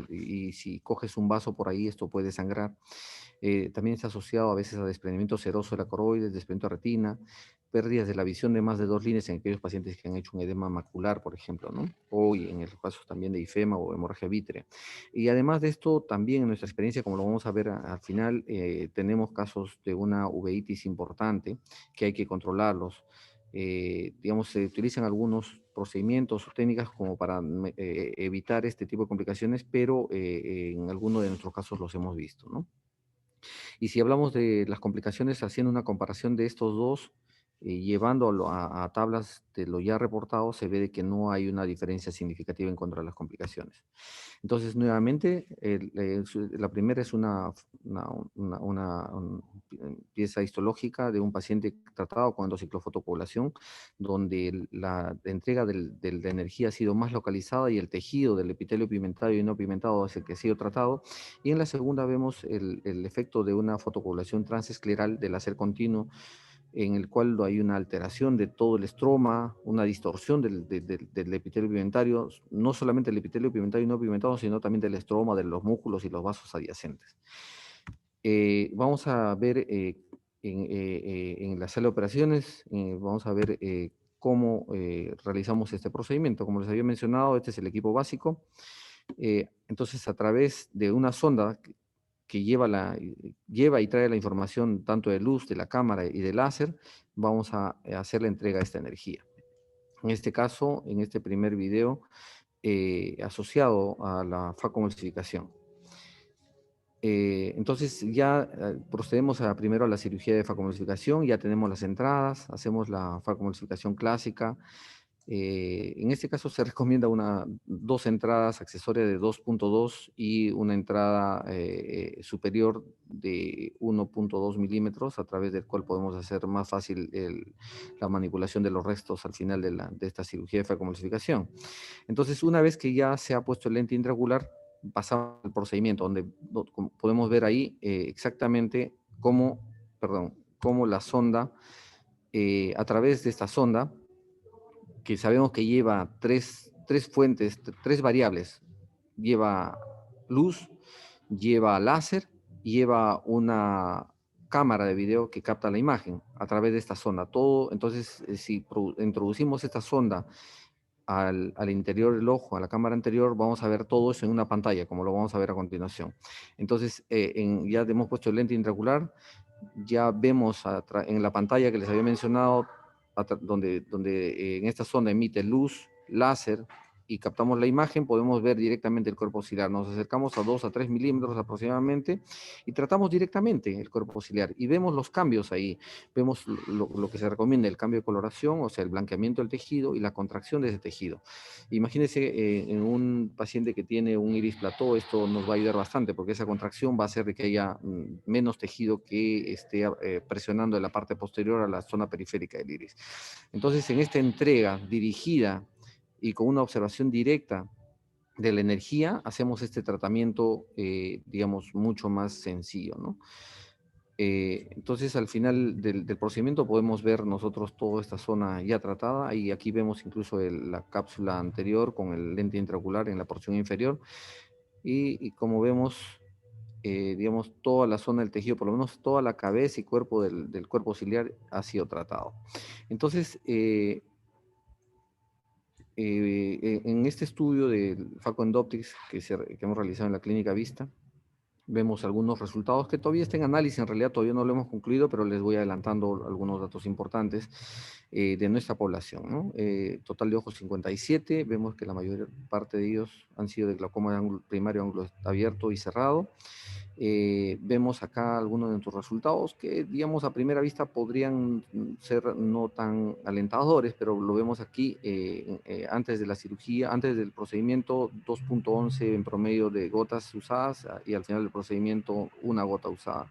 y si coges un vaso por ahí, esto puede sangrar. También está asociado a veces a desprendimiento seroso de la coroides, desprendimiento de retina, pérdidas de la visión de más de 2 líneas en aquellos pacientes que han hecho un edema macular, por ejemplo, ¿no? O en el caso también de ifema o hemorragia vítrea. Y además de esto, también en nuestra experiencia, como lo vamos a ver al final, tenemos casos de una uveitis importante que hay que controlarlos. Digamos, se utilizan algunos procedimientos o técnicas como para evitar este tipo de complicaciones, pero en algunos de nuestros casos los hemos visto, ¿no? Y si hablamos de las complicaciones, haciendo una comparación de estos dos, llevándolo a tablas de lo ya reportado, se ve de que no hay una diferencia significativa en cuanto a las complicaciones. Entonces, nuevamente, la primera es una pieza histológica de un paciente tratado con endociclofotocoagulación, donde la entrega de la energía ha sido más localizada y el tejido del epitelio pigmentario y no pigmentado es el que ha sido tratado. Y en la segunda vemos el efecto de una fotocoagulación transescleral del láser continuo, en el cual hay una alteración de todo el estroma, una distorsión del epitelio pigmentario, no solamente el epitelio pigmentario y no pigmentado, sino también del estroma, de los músculos y los vasos adyacentes. Vamos a ver en la sala de operaciones, vamos a ver cómo realizamos este procedimiento. Como les había mencionado, este es el equipo básico. Entonces, a través de una sonda que lleva y trae la información tanto de luz, de la cámara y de láser, vamos a hacer la entrega de esta energía. En este caso, en este primer video, asociado a la facomulsificación. Entonces ya procedemos primero a la cirugía de facomulsificación, ya tenemos las entradas, hacemos la facomulsificación clásica. En este caso se recomienda dos entradas accesorias de 2.2 y una entrada superior de 1.2 milímetros, a través del cual podemos hacer más fácil la manipulación de los restos al final de esta cirugía de facomulsificación. Entonces, una vez que ya se ha puesto el lente intraocular, pasamos al procedimiento, donde podemos ver ahí exactamente cómo la sonda, a través de esta sonda, que sabemos que lleva tres fuentes, tres variables. Lleva luz, lleva láser, lleva una cámara de video que capta la imagen a través de esta sonda. Todo, entonces, si introducimos esta sonda al interior del ojo, a la cámara anterior, vamos a ver todo eso en una pantalla, como lo vamos a ver a continuación. Entonces, ya hemos puesto el lente intraocular, ya vemos en la pantalla que les había mencionado, donde en esta sonda emite luz, láser, y captamos la imagen, podemos ver directamente el cuerpo ciliar. Nos acercamos a 2 a 3 milímetros aproximadamente y tratamos directamente el cuerpo ciliar y vemos los cambios ahí. Vemos lo que se recomienda, el cambio de coloración, o sea, el blanqueamiento del tejido y la contracción de ese tejido. Imagínense en un paciente que tiene un iris plató, esto nos va a ayudar bastante porque esa contracción va a hacer de que haya menos tejido que esté presionando en la parte posterior a la zona periférica del iris. Entonces, en esta entrega dirigida y con una observación directa de la energía, hacemos este tratamiento, digamos, mucho más sencillo, ¿no? Entonces, al final del procedimiento podemos ver nosotros toda esta zona ya tratada, y aquí vemos incluso la cápsula anterior con el lente intraocular en la porción inferior, y como vemos, digamos, toda la zona del tejido, por lo menos toda la cabeza y cuerpo del cuerpo ciliar ha sido tratado. Entonces, en este estudio del Faco Endoptics que hemos realizado en la Clínica Vista, Vemos algunos resultados que todavía están en análisis, en realidad todavía no lo hemos concluido, pero les voy adelantando algunos datos importantes de nuestra población, ¿no? Total de ojos 57, vemos que la mayor parte de ellos han sido de glaucoma de ángulo primario, ángulo abierto y cerrado. Vemos acá algunos de nuestros resultados que, digamos, a primera vista podrían ser no tan alentadores, pero lo vemos aquí antes de la cirugía, antes del procedimiento, 2.11 en promedio de gotas usadas y al final del procedimiento una gota usada,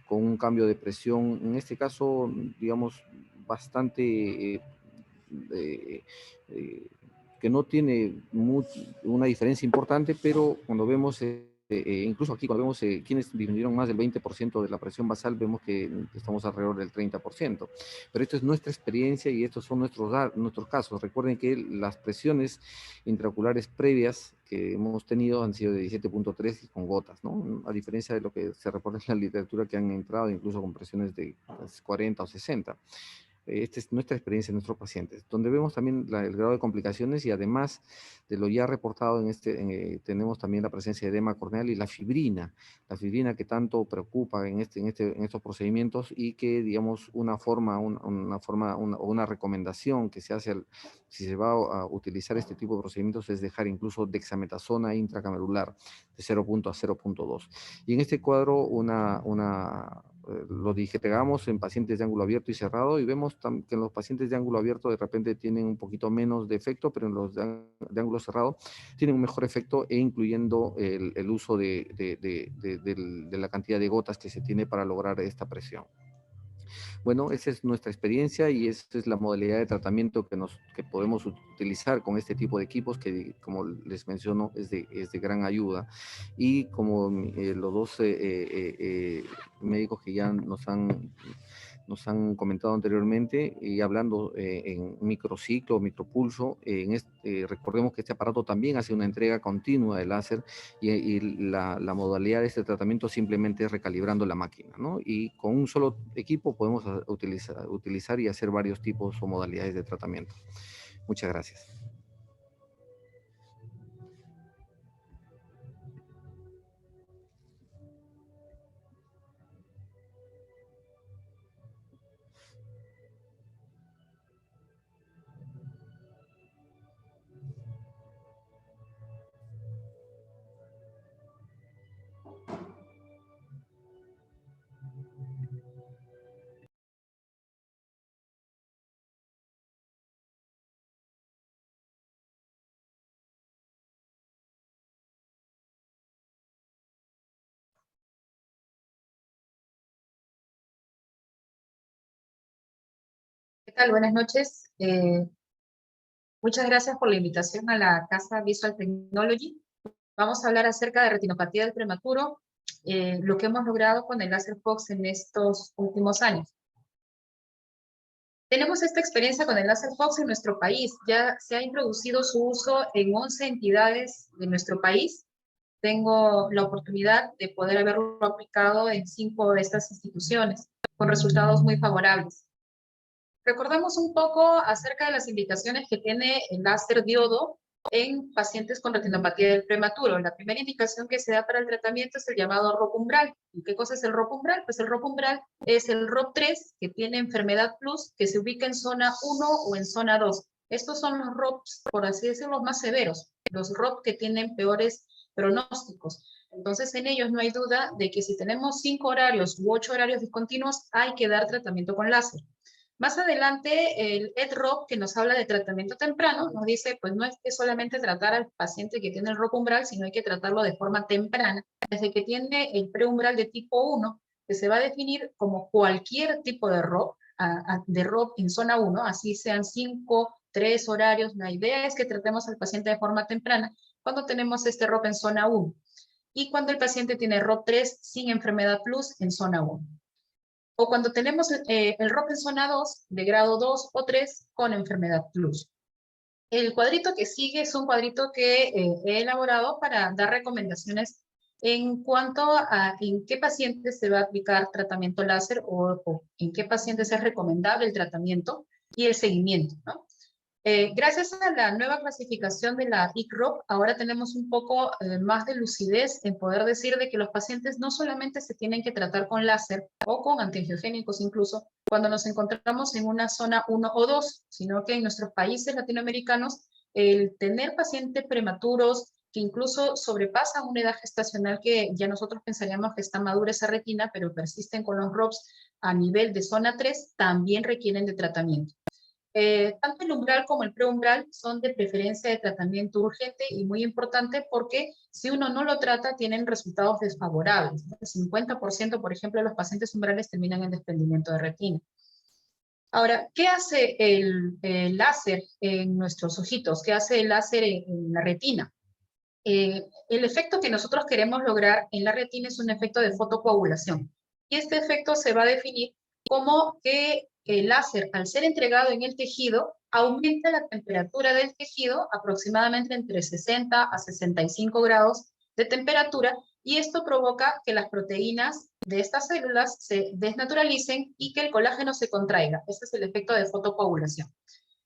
con un cambio de presión, en este caso, digamos, bastante... que no tiene una diferencia importante, pero cuando vemos... incluso aquí cuando vemos quienes disminuyeron más del 20% de la presión basal, vemos que estamos alrededor del 30%. Pero esto es nuestra experiencia y estos son nuestros casos. Recuerden que las presiones intraoculares previas que hemos tenido han sido de 17.3 y con gotas, ¿no? A diferencia de lo que se reporta en la literatura, que han entrado incluso con presiones de 40 o 60. Esta es nuestra experiencia en nuestros pacientes, donde vemos también el grado de complicaciones y además de lo ya reportado tenemos también la presencia de edema corneal y la fibrina que tanto preocupa en estos procedimientos y que, digamos, una recomendación que se hace si se va a utilizar este tipo de procedimientos es dejar incluso dexametasona intracamerular de 0.0 a 0.2. Y en este cuadro lo digregamos en pacientes de ángulo abierto y cerrado y vemos que en los pacientes de ángulo abierto de repente tienen un poquito menos de efecto, pero en los de ángulo cerrado tienen un mejor efecto, e incluyendo el uso de la cantidad de gotas que se tiene para lograr esta presión. Bueno, esa es nuestra experiencia y esa es la modalidad de tratamiento que podemos utilizar con este tipo de equipos que, como les menciono, es de gran ayuda. Y como los dos médicos que ya nos han comentado anteriormente, y hablando en microciclo, micropulso, recordemos que este aparato también hace una entrega continua de láser y la modalidad de este tratamiento simplemente es recalibrando la máquina, ¿no? Y con un solo equipo podemos utilizar y hacer varios tipos o modalidades de tratamiento. Muchas gracias. ¿Qué tal? Buenas noches. Muchas gracias por la invitación a la Casa Visual Technology. Vamos a hablar acerca de retinopatía del prematuro, lo que hemos logrado con el láser Fox en estos últimos años. Tenemos esta experiencia con el láser Fox en nuestro país. Ya se ha introducido su uso en 11 entidades de nuestro país. Tengo la oportunidad de poder haberlo aplicado en 5 de estas instituciones, con resultados muy favorables. Recordemos un poco acerca de las indicaciones que tiene el láser diodo en pacientes con retinopatía del prematuro. La primera indicación que se da para el tratamiento es el llamado ROP umbral. ¿Y qué cosa es el ROP umbral? Pues el ROP umbral es el ROP 3 que tiene enfermedad plus, que se ubica en zona 1 o en zona 2. Estos son los ROPs, por así decirlo, más severos, los ROP que tienen peores pronósticos. Entonces, en ellos no hay duda de que si tenemos 5 horarios u 8 horarios discontinuos, hay que dar tratamiento con láser. Más adelante, el EDROP, que nos habla de tratamiento temprano, nos dice, pues no es que solamente tratar al paciente que tiene el ROP umbral, sino hay que tratarlo de forma temprana, desde que tiene el preumbral de tipo 1, que se va a definir como cualquier tipo de ROP en zona 1, así sean 5, 3 horarios. La idea es que tratemos al paciente de forma temprana cuando tenemos este ROP en zona 1, y cuando el paciente tiene ROP 3 sin enfermedad plus en zona 1. O cuando tenemos el ROP en zona 2, de grado 2 o 3, con enfermedad plus. El cuadrito que sigue es un cuadrito que he elaborado para dar recomendaciones en cuanto a en qué pacientes se va a aplicar tratamiento láser o en qué pacientes es recomendable el tratamiento y el seguimiento, ¿no? Gracias a la nueva clasificación de la ICROP, ahora tenemos un poco más de lucidez en poder decir de que los pacientes no solamente se tienen que tratar con láser o con antiangiogénicos incluso, cuando nos encontramos en una zona 1 o 2, sino que en nuestros países latinoamericanos, el tener pacientes prematuros que incluso sobrepasan una edad gestacional que ya nosotros pensaríamos que está madura esa retina, pero persisten con los ROPS a nivel de zona 3, también requieren de tratamiento. Tanto el umbral como el preumbral son de preferencia de tratamiento urgente y muy importante porque si uno no lo trata tienen resultados desfavorables. El 50%, por ejemplo, de los pacientes umbrales terminan en desprendimiento de retina. Ahora, ¿qué hace el láser en nuestros ojitos? ¿Qué hace el láser en la retina? El efecto que nosotros queremos lograr en la retina es un efecto de fotocoagulación. Y este efecto se va a definir como que el láser, al ser entregado en el tejido, aumenta la temperatura del tejido aproximadamente entre 60 a 65 grados de temperatura, y esto provoca que las proteínas de estas células se desnaturalicen y que el colágeno se contraiga. Este es el efecto de fotocoagulación.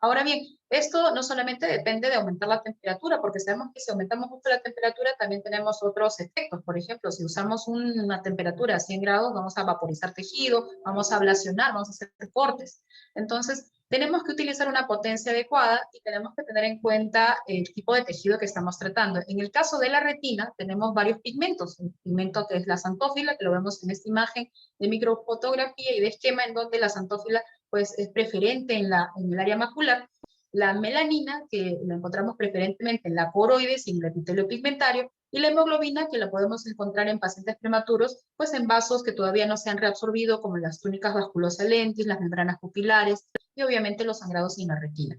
Ahora bien, esto no solamente depende de aumentar la temperatura, porque sabemos que si aumentamos mucho la temperatura también tenemos otros efectos. Por ejemplo, si usamos una temperatura a 100 grados, vamos a vaporizar tejido, vamos a ablacionar, vamos a hacer cortes. Entonces, tenemos que utilizar una potencia adecuada y tenemos que tener en cuenta el tipo de tejido que estamos tratando. En el caso de la retina, tenemos varios pigmentos. Un pigmento que es la xantófila, que lo vemos en esta imagen de microfotografía y de esquema, en donde la xantófila pues es preferente en el área macular, la melanina, que la encontramos preferentemente en la coroides y en el epitelio pigmentario, y la hemoglobina, que la podemos encontrar en pacientes prematuros, pues en vasos que todavía no se han reabsorbido, como las túnicas vasculosas lentis, las membranas pupilares, y obviamente los sangrados en la retina.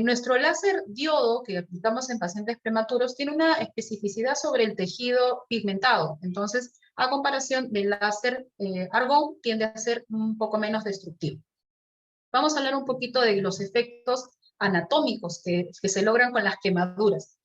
Nuestro láser diodo que aplicamos en pacientes prematuros tiene una especificidad sobre el tejido pigmentado. Entonces, a comparación del láser argón, tiende a ser un poco menos destructivo. Vamos a hablar un poquito de los efectos anatómicos que se logran con las quemaduras.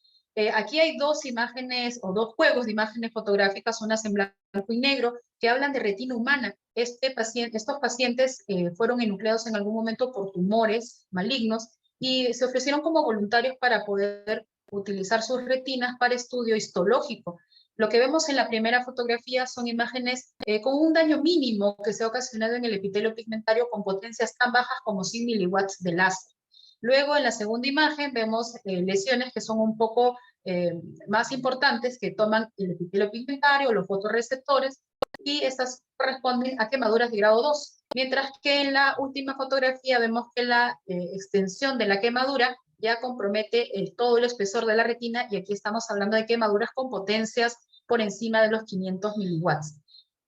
Aquí hay dos imágenes o dos juegos de imágenes fotográficas, unas en blanco y negro, que hablan de retina humana. Estos pacientes fueron enucleados en algún momento por tumores malignos y se ofrecieron como voluntarios para poder utilizar sus retinas para estudio histológico. Lo que vemos en la primera fotografía son imágenes con un daño mínimo que se ha ocasionado en el epitelio pigmentario con potencias tan bajas como 100 miliwatts de láser. Luego, en la segunda imagen, vemos lesiones que son un poco más importantes, que toman el epitelio pigmentario, los fotorreceptores, y estas corresponden a quemaduras de grado 2. Mientras que en la última fotografía vemos que la extensión de la quemadura ya compromete todo el espesor de la retina, y aquí estamos hablando de quemaduras con potencias por encima de los 500 miliwatts.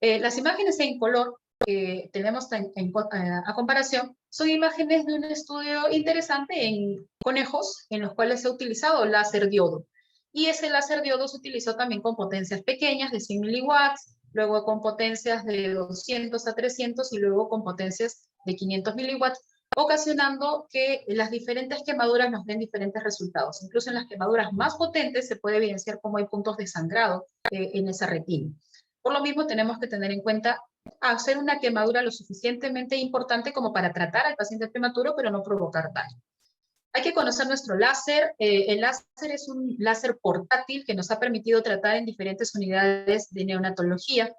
Las imágenes en color que tenemos a comparación son imágenes de un estudio interesante en conejos en los cuales se ha utilizado láser diodo. Y ese láser diodo se utilizó también con potencias pequeñas de 100 miliwatts, luego con potencias de 200 a 300 y luego con potencias de 500 miliwatts, ocasionando que las diferentes quemaduras nos den diferentes resultados. Incluso en las quemaduras más potentes se puede evidenciar cómo hay puntos de sangrado en esa retina. Por lo mismo tenemos que tener en cuenta hacer una quemadura lo suficientemente importante como para tratar al paciente prematuro, pero no provocar daño. Hay que conocer nuestro láser. El láser es un láser portátil que nos ha permitido tratar en diferentes unidades de neonatología,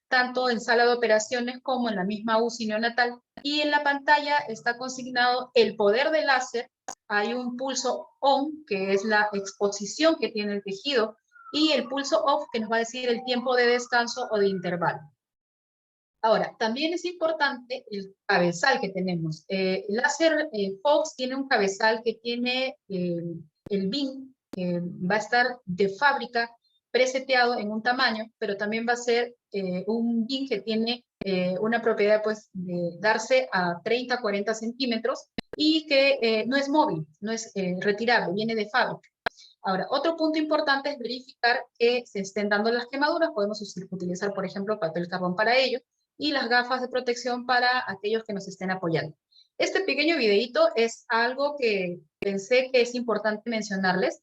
tanto en sala de operaciones como en la misma UCI neonatal. Y en la pantalla está consignado el poder del láser. Hay un pulso on, que es la exposición que tiene el tejido, y el pulso off, que nos va a decir el tiempo de descanso o de intervalo. Ahora, también es importante el cabezal que tenemos. El láser Fox tiene un cabezal que tiene el BIM, va a estar de fábrica preseteado en un tamaño, pero también va a ser un BIM que tiene una propiedad pues, de darse a 30 a 40 centímetros y que no es móvil, no es retirable, viene de fábrica. Ahora, otro punto importante es verificar que se estén dando las quemaduras. Podemos utilizar, por ejemplo, papel carbón para ello, y las gafas de protección para aquellos que nos estén apoyando. Este pequeño videito es algo que pensé que es importante mencionarles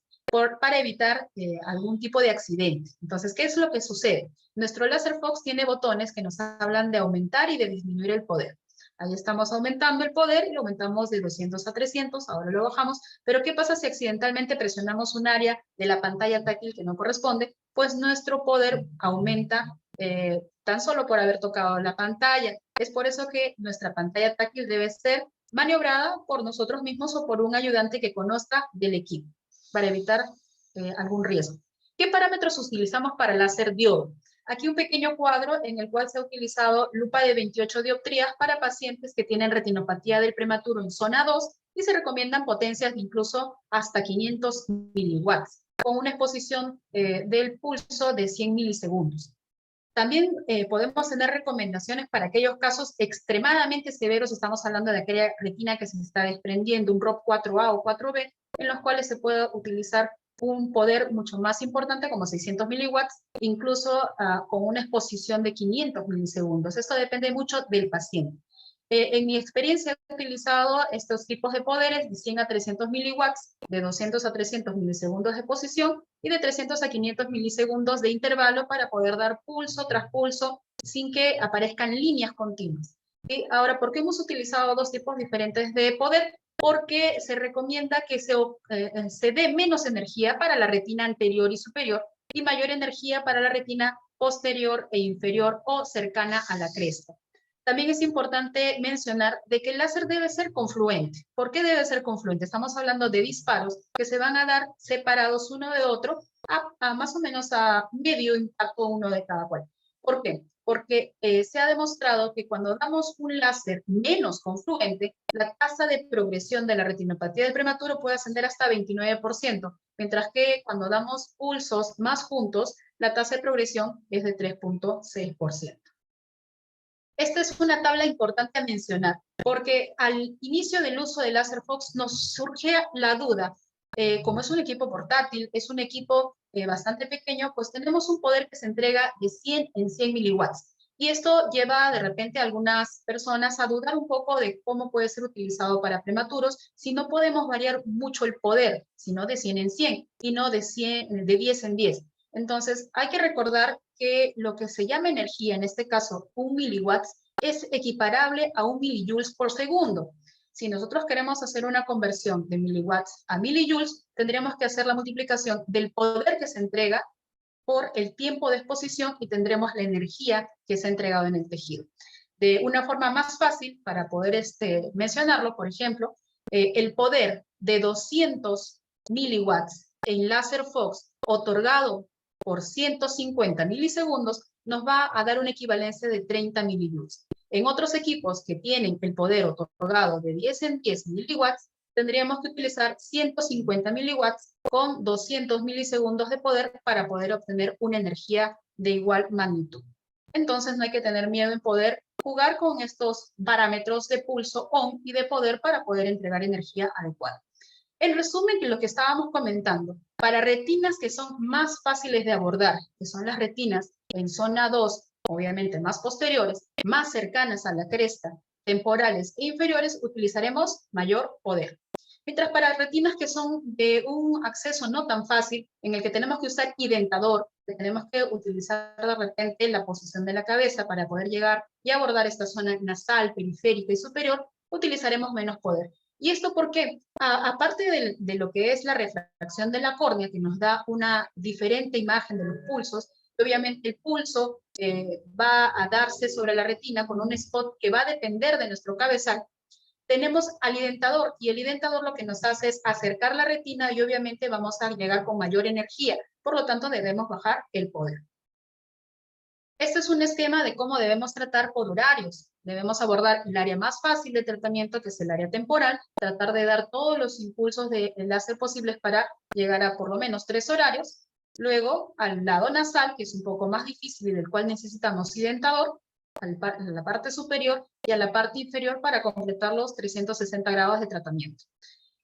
para evitar algún tipo de accidente. Entonces, ¿qué es lo que sucede? Nuestro láser Fox tiene botones que nos hablan de aumentar y de disminuir el poder. Ahí estamos aumentando el poder y lo aumentamos de 200 a 300, ahora lo bajamos. Pero ¿qué pasa si accidentalmente presionamos un área de la pantalla táctil que no corresponde? Pues nuestro poder aumenta tan solo por haber tocado la pantalla. Es por eso que nuestra pantalla táctil debe ser maniobrada por nosotros mismos o por un ayudante que conozca del equipo, para evitar algún riesgo. ¿Qué parámetros utilizamos para el láser diodo? Aquí un pequeño cuadro en el cual se ha utilizado lupa de 28 dioptrías para pacientes que tienen retinopatía del prematuro en zona 2 y se recomiendan potencias de incluso hasta 500 miliwatts, con una exposición del pulso de 100 milisegundos. También podemos tener recomendaciones para aquellos casos extremadamente severos, estamos hablando de aquella retina que se está desprendiendo, un ROP 4A o 4B, en los cuales se puede utilizar un poder mucho más importante como 600 miliwatts, incluso con una exposición de 500 milisegundos. Esto depende mucho del paciente. En mi experiencia he utilizado estos tipos de poderes de 100 a 300 miliwatts, de 200 a 300 milisegundos de exposición y de 300 a 500 milisegundos de intervalo para poder dar pulso tras pulso sin que aparezcan líneas continuas. ¿Sí? Ahora, ¿por qué hemos utilizado dos tipos diferentes de poder? Porque se recomienda que se dé menos energía para la retina anterior y superior y mayor energía para la retina posterior e inferior o cercana a la cresta. También es importante mencionar de que el láser debe ser confluente. ¿Por qué debe ser confluente? Estamos hablando de disparos que se van a dar separados uno de otro a más o menos a medio impacto uno de cada cual. ¿Por qué? Porque se ha demostrado que cuando damos un láser menos confluente, la tasa de progresión de la retinopatía del prematuro puede ascender hasta 29%, mientras que cuando damos pulsos más juntos, la tasa de progresión es de 3.6%. Esta es una tabla importante a mencionar, porque al inicio del uso del láser Fox nos surge la duda, como es un equipo portátil, es un equipo bastante pequeño, pues tenemos un poder que se entrega de 100 en 100 miliwatts. Y esto lleva de repente a algunas personas a dudar un poco de cómo puede ser utilizado para prematuros si no podemos variar mucho el poder, sino de 100 en 100 y no de 10 en 10. Entonces, hay que recordar que lo que se llama energía, en este caso 1 miliwatts, es equiparable a 1 milijoules por segundo. Si nosotros queremos hacer una conversión de miliwatts a milijoules, tendríamos que hacer la multiplicación del poder que se entrega por el tiempo de exposición y tendremos la energía que se ha entregado en el tejido. De una forma más fácil, para poder mencionarlo, por ejemplo, el poder de 200 miliwatts en láser Fox otorgado por 150 milisegundos nos va a dar una equivalencia de 30 milijoules. En otros equipos que tienen el poder otorgado de 10 en 10 miliwatts, tendríamos que utilizar 150 miliwatts con 200 milisegundos de poder para poder obtener una energía de igual magnitud. Entonces no hay que tener miedo en poder jugar con estos parámetros de pulso ON y de poder para poder entregar energía adecuada. En resumen, lo que estábamos comentando, para retinas que son más fáciles de abordar, que son las retinas en zona 2, obviamente más posteriores, más cercanas a la cresta, temporales e inferiores, utilizaremos mayor poder. Mientras para retinas que son de un acceso no tan fácil, en el que tenemos que usar identador, que tenemos que utilizar de repente la posición de la cabeza para poder llegar y abordar esta zona nasal, periférica y superior, utilizaremos menos poder. ¿Y esto por qué? Aparte de lo que es la refracción de la córnea, que nos da una diferente imagen de los pulsos, obviamente el pulso va a darse sobre la retina con un spot que va a depender de nuestro cabezal. Tenemos al identador, y el identador lo que nos hace es acercar la retina y obviamente vamos a llegar con mayor energía, por lo tanto debemos bajar el poder. Este es un esquema de cómo debemos tratar por horarios. Debemos abordar el área más fácil de tratamiento, que es el área temporal, tratar de dar todos los impulsos de láser posibles para llegar a por lo menos 3 horarios. Luego, al lado nasal, que es un poco más difícil y del cual necesitamos identador, a la parte superior y a la parte inferior para completar los 360 grados de tratamiento.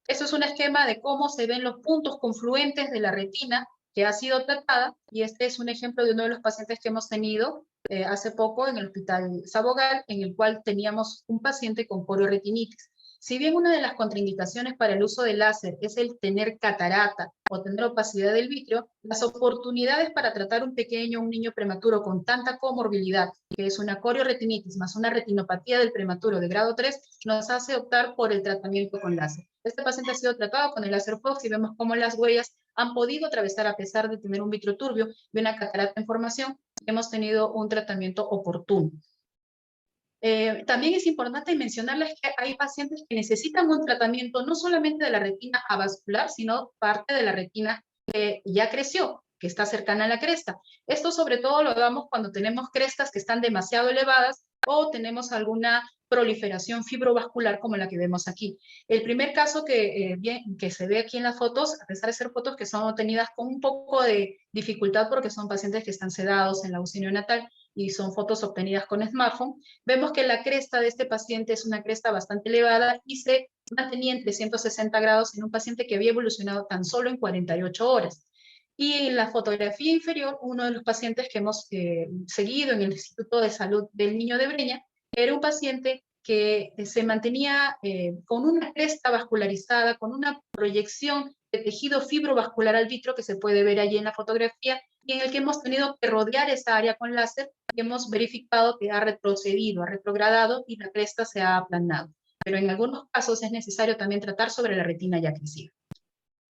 Esto es un esquema de cómo se ven los puntos confluentes de la retina que ha sido tratada, y este es un ejemplo de uno de los pacientes que hemos tenido hace poco en el Hospital Sabogal, en el cual teníamos un paciente con corioretinitis. Si bien una de las contraindicaciones para el uso del láser es el tener catarata o tener opacidad del vitrio, las oportunidades para tratar un pequeño, un niño prematuro con tanta comorbilidad, que es una corioretinitis más una retinopatía del prematuro de grado 3, nos hace optar por el tratamiento con láser. Este paciente ha sido tratado con el láser Fox y vemos cómo las huellas han podido atravesar a pesar de tener un vitrio turbio y una catarata en formación. Hemos tenido un tratamiento oportuno. También es importante mencionarles que hay pacientes que necesitan un tratamiento no solamente de la retina avascular, sino parte de la retina que ya creció, que está cercana a la cresta. Esto sobre todo lo damos cuando tenemos crestas que están demasiado elevadas o tenemos alguna proliferación fibrovascular como la que vemos aquí. El primer caso que se ve aquí en las fotos, a pesar de ser fotos que son obtenidas con un poco de dificultad porque son pacientes que están sedados en la UCI neonatal y son fotos obtenidas con smartphone, vemos que la cresta de este paciente es una cresta bastante elevada y se mantenía en 360 grados en un paciente que había evolucionado tan solo en 48 horas. Y en la fotografía inferior, uno de los pacientes que hemos seguido en el Instituto de Salud del Niño de Breña, era un paciente que se mantenía con una cresta vascularizada, con una proyección de tejido fibrovascular al vitro que se puede ver allí en la fotografía, y en el que hemos tenido que rodear esa área con láser y hemos verificado que ha retrocedido, ha retrogradado y la cresta se ha aplanado. Pero en algunos casos es necesario también tratar sobre la retina ya crecida.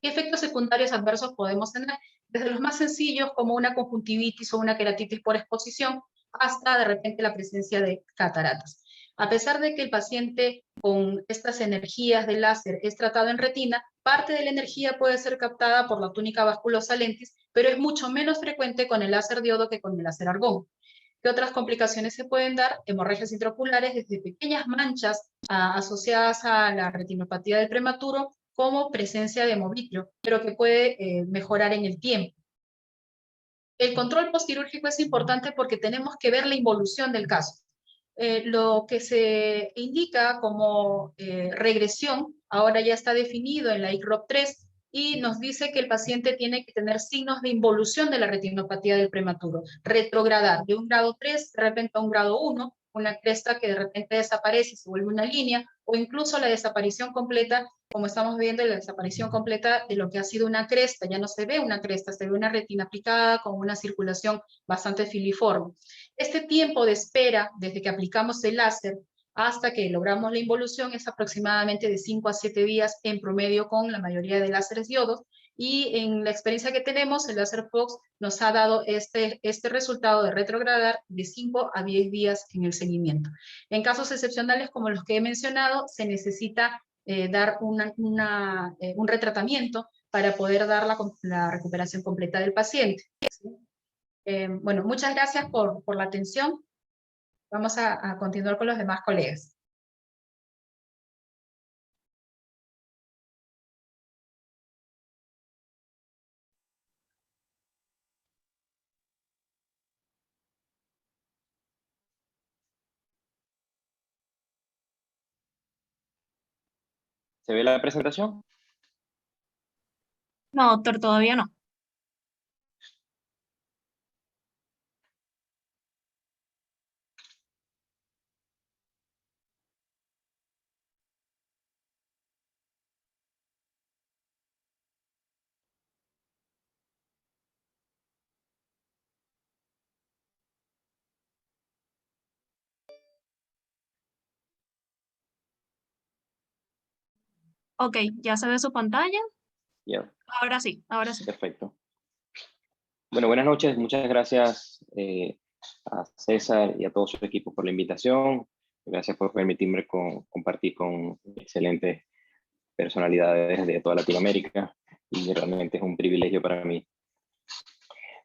¿Qué efectos secundarios adversos podemos tener? Desde los más sencillos, como una conjuntivitis o una queratitis por exposición, hasta de repente la presencia de cataratas. A pesar de que el paciente con estas energías de láser es tratado en retina, parte de la energía puede ser captada por la túnica vasculosa lentis, pero es mucho menos frecuente con el láser diodo que con el láser argón. ¿Qué otras complicaciones se pueden dar? Hemorragias intraoculares, desde pequeñas manchas asociadas a la retinopatía del prematuro, como presencia de hemovitrio, pero que puede mejorar en el tiempo. El control postquirúrgico es importante porque tenemos que ver la involución del caso. Lo que se indica como regresión ahora ya está definido en la ICROP3 y nos dice que el paciente tiene que tener signos de involución de la retinopatía del prematuro, retrogradar de un grado 3 de repente a un grado 1, una cresta que de repente desaparece y se vuelve una línea, o incluso la desaparición completa, como estamos viendo, la desaparición completa de lo que ha sido una cresta. Ya no se ve una cresta, se ve una retina aplicada con una circulación bastante filiforme. Este tiempo de espera desde que aplicamos el láser hasta que logramos la involución es aproximadamente de 5 a 7 días en promedio con la mayoría de láseres diodos, y en la experiencia que tenemos, el láser Fox nos ha dado este resultado de retrogradar de 5 a 10 días en el seguimiento. En casos excepcionales como los que he mencionado, se necesita dar un retratamiento para poder dar la recuperación completa del paciente. ¿Sí? Bueno, muchas gracias por la atención. Vamos a continuar con los demás colegas. ¿Se ve la presentación? No, doctor, todavía no. Ok, ya se ve su pantalla. Ya, Ahora sí, ahora sí. perfecto. Bueno, buenas noches. Muchas gracias a César y a todo su equipo por la invitación. Gracias por permitirme compartir con excelentes personalidades de toda Latinoamérica, y realmente es un privilegio para mí.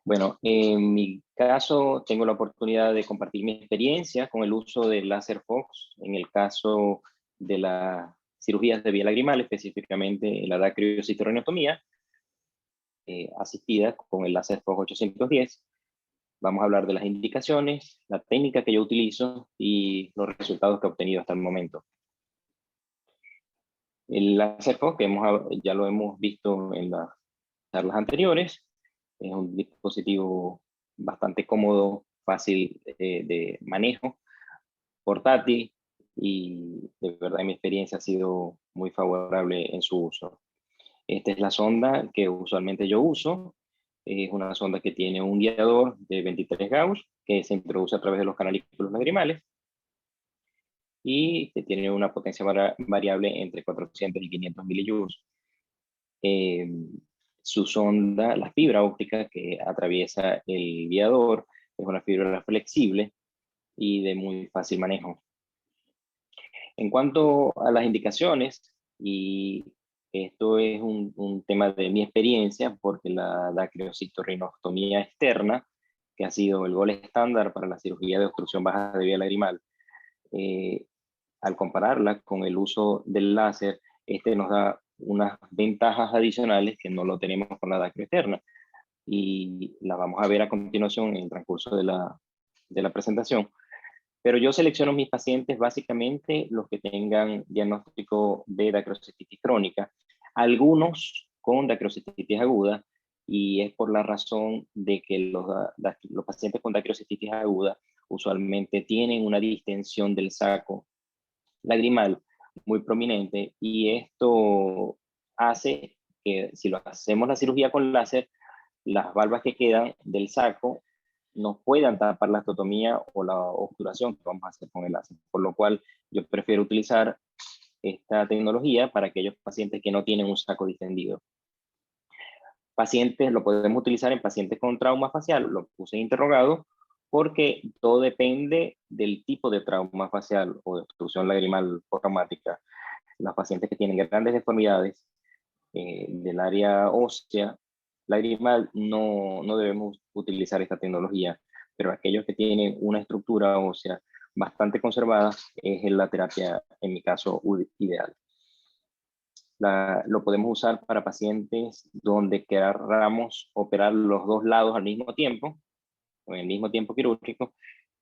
Bueno, en mi caso tengo la oportunidad de compartir mi experiencia con el uso del láser Fox en el caso de las cirugías de vía lagrimal, específicamente la dacriocitoreotomía asistida con el láser Fox 810. Vamos a hablar de las indicaciones, la técnica que yo utilizo y los resultados que he obtenido hasta el momento. El láser Fox, que ya lo hemos visto en las charlas anteriores, es un dispositivo bastante cómodo, fácil de manejo, portátil, y de verdad mi experiencia ha sido muy favorable en su uso. Esta es la sonda que usualmente yo uso. Es una sonda que tiene un guiador de 23 Gauss que se introduce a través de los canalículos lagrimales y que tiene una potencia variable entre 400 y 500 millijoules. Su sonda, la fibra óptica que atraviesa el guiador, es una fibra flexible y de muy fácil manejo. En cuanto a las indicaciones, y esto es un tema de mi experiencia, porque la dacriocitorinectomía externa, que ha sido el gol estándar para la cirugía de obstrucción baja de vía lagrimal, al compararla con el uso del láser, este nos da unas ventajas adicionales que no lo tenemos con la dacrio externa. Y la vamos a ver a continuación en el transcurso de la presentación. Pero yo selecciono mis pacientes básicamente los que tengan diagnóstico de dacrocititis crónica, algunos con dacrocititis aguda, y es por la razón de que los pacientes con dacrocititis aguda usualmente tienen una distensión del saco lagrimal muy prominente, y esto hace que si lo hacemos la cirugía con láser, las valvas que quedan del saco no puedan tapar la osteotomía o la obturación que vamos a hacer con el láser, por lo cual yo prefiero utilizar esta tecnología para aquellos pacientes que no tienen un saco distendido. Lo podemos utilizar en pacientes con trauma facial, lo puse interrogado, porque todo depende del tipo de trauma facial o de obstrucción lagrimal postraumática. Los pacientes que tienen grandes deformidades del área ósea lagrimal no debemos utilizar esta tecnología, pero aquellos que tienen una estructura ósea bastante conservada es la terapia, en mi caso, ideal. Lo podemos usar para pacientes donde queramos operar los dos lados al mismo tiempo, o en el mismo tiempo quirúrgico,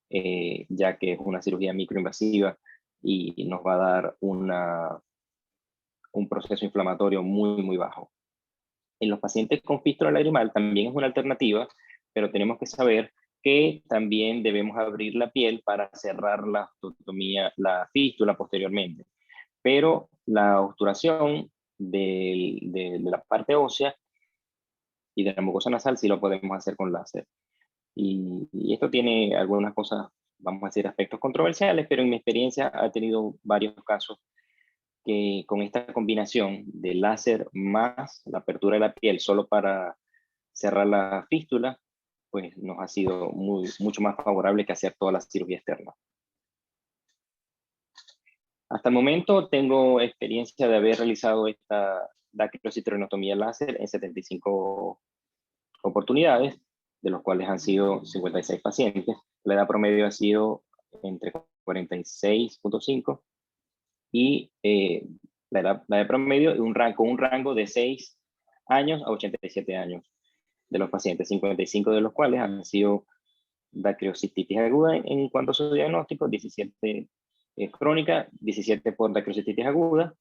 ya que es una cirugía microinvasiva y nos va a dar un proceso inflamatorio muy bajo. En los pacientes con fístula lagrimal también es una alternativa, pero tenemos que saber que también debemos abrir la piel para cerrar la fístula posteriormente. Pero la obturación de la parte ósea y de la mucosa nasal sí lo podemos hacer con láser. Y esto tiene algunas cosas, vamos a decir, aspectos controversiales, pero en mi experiencia ha tenido varios casos que con esta combinación de láser más la apertura de la piel solo para cerrar la fístula, pues nos ha sido mucho más favorable que hacer toda la cirugía externa. Hasta el momento tengo experiencia de haber realizado esta dacriocitorinectomía láser en 75 oportunidades, de los cuales han sido 56 pacientes. La edad promedio ha sido entre 46.5 y la edad promedio con un rango de 6 años a 87 años de los pacientes, 55 de los cuales han sido dacriocititis aguda en cuanto a su diagnóstico, 17 crónica, 17 por dacriocititis aguda,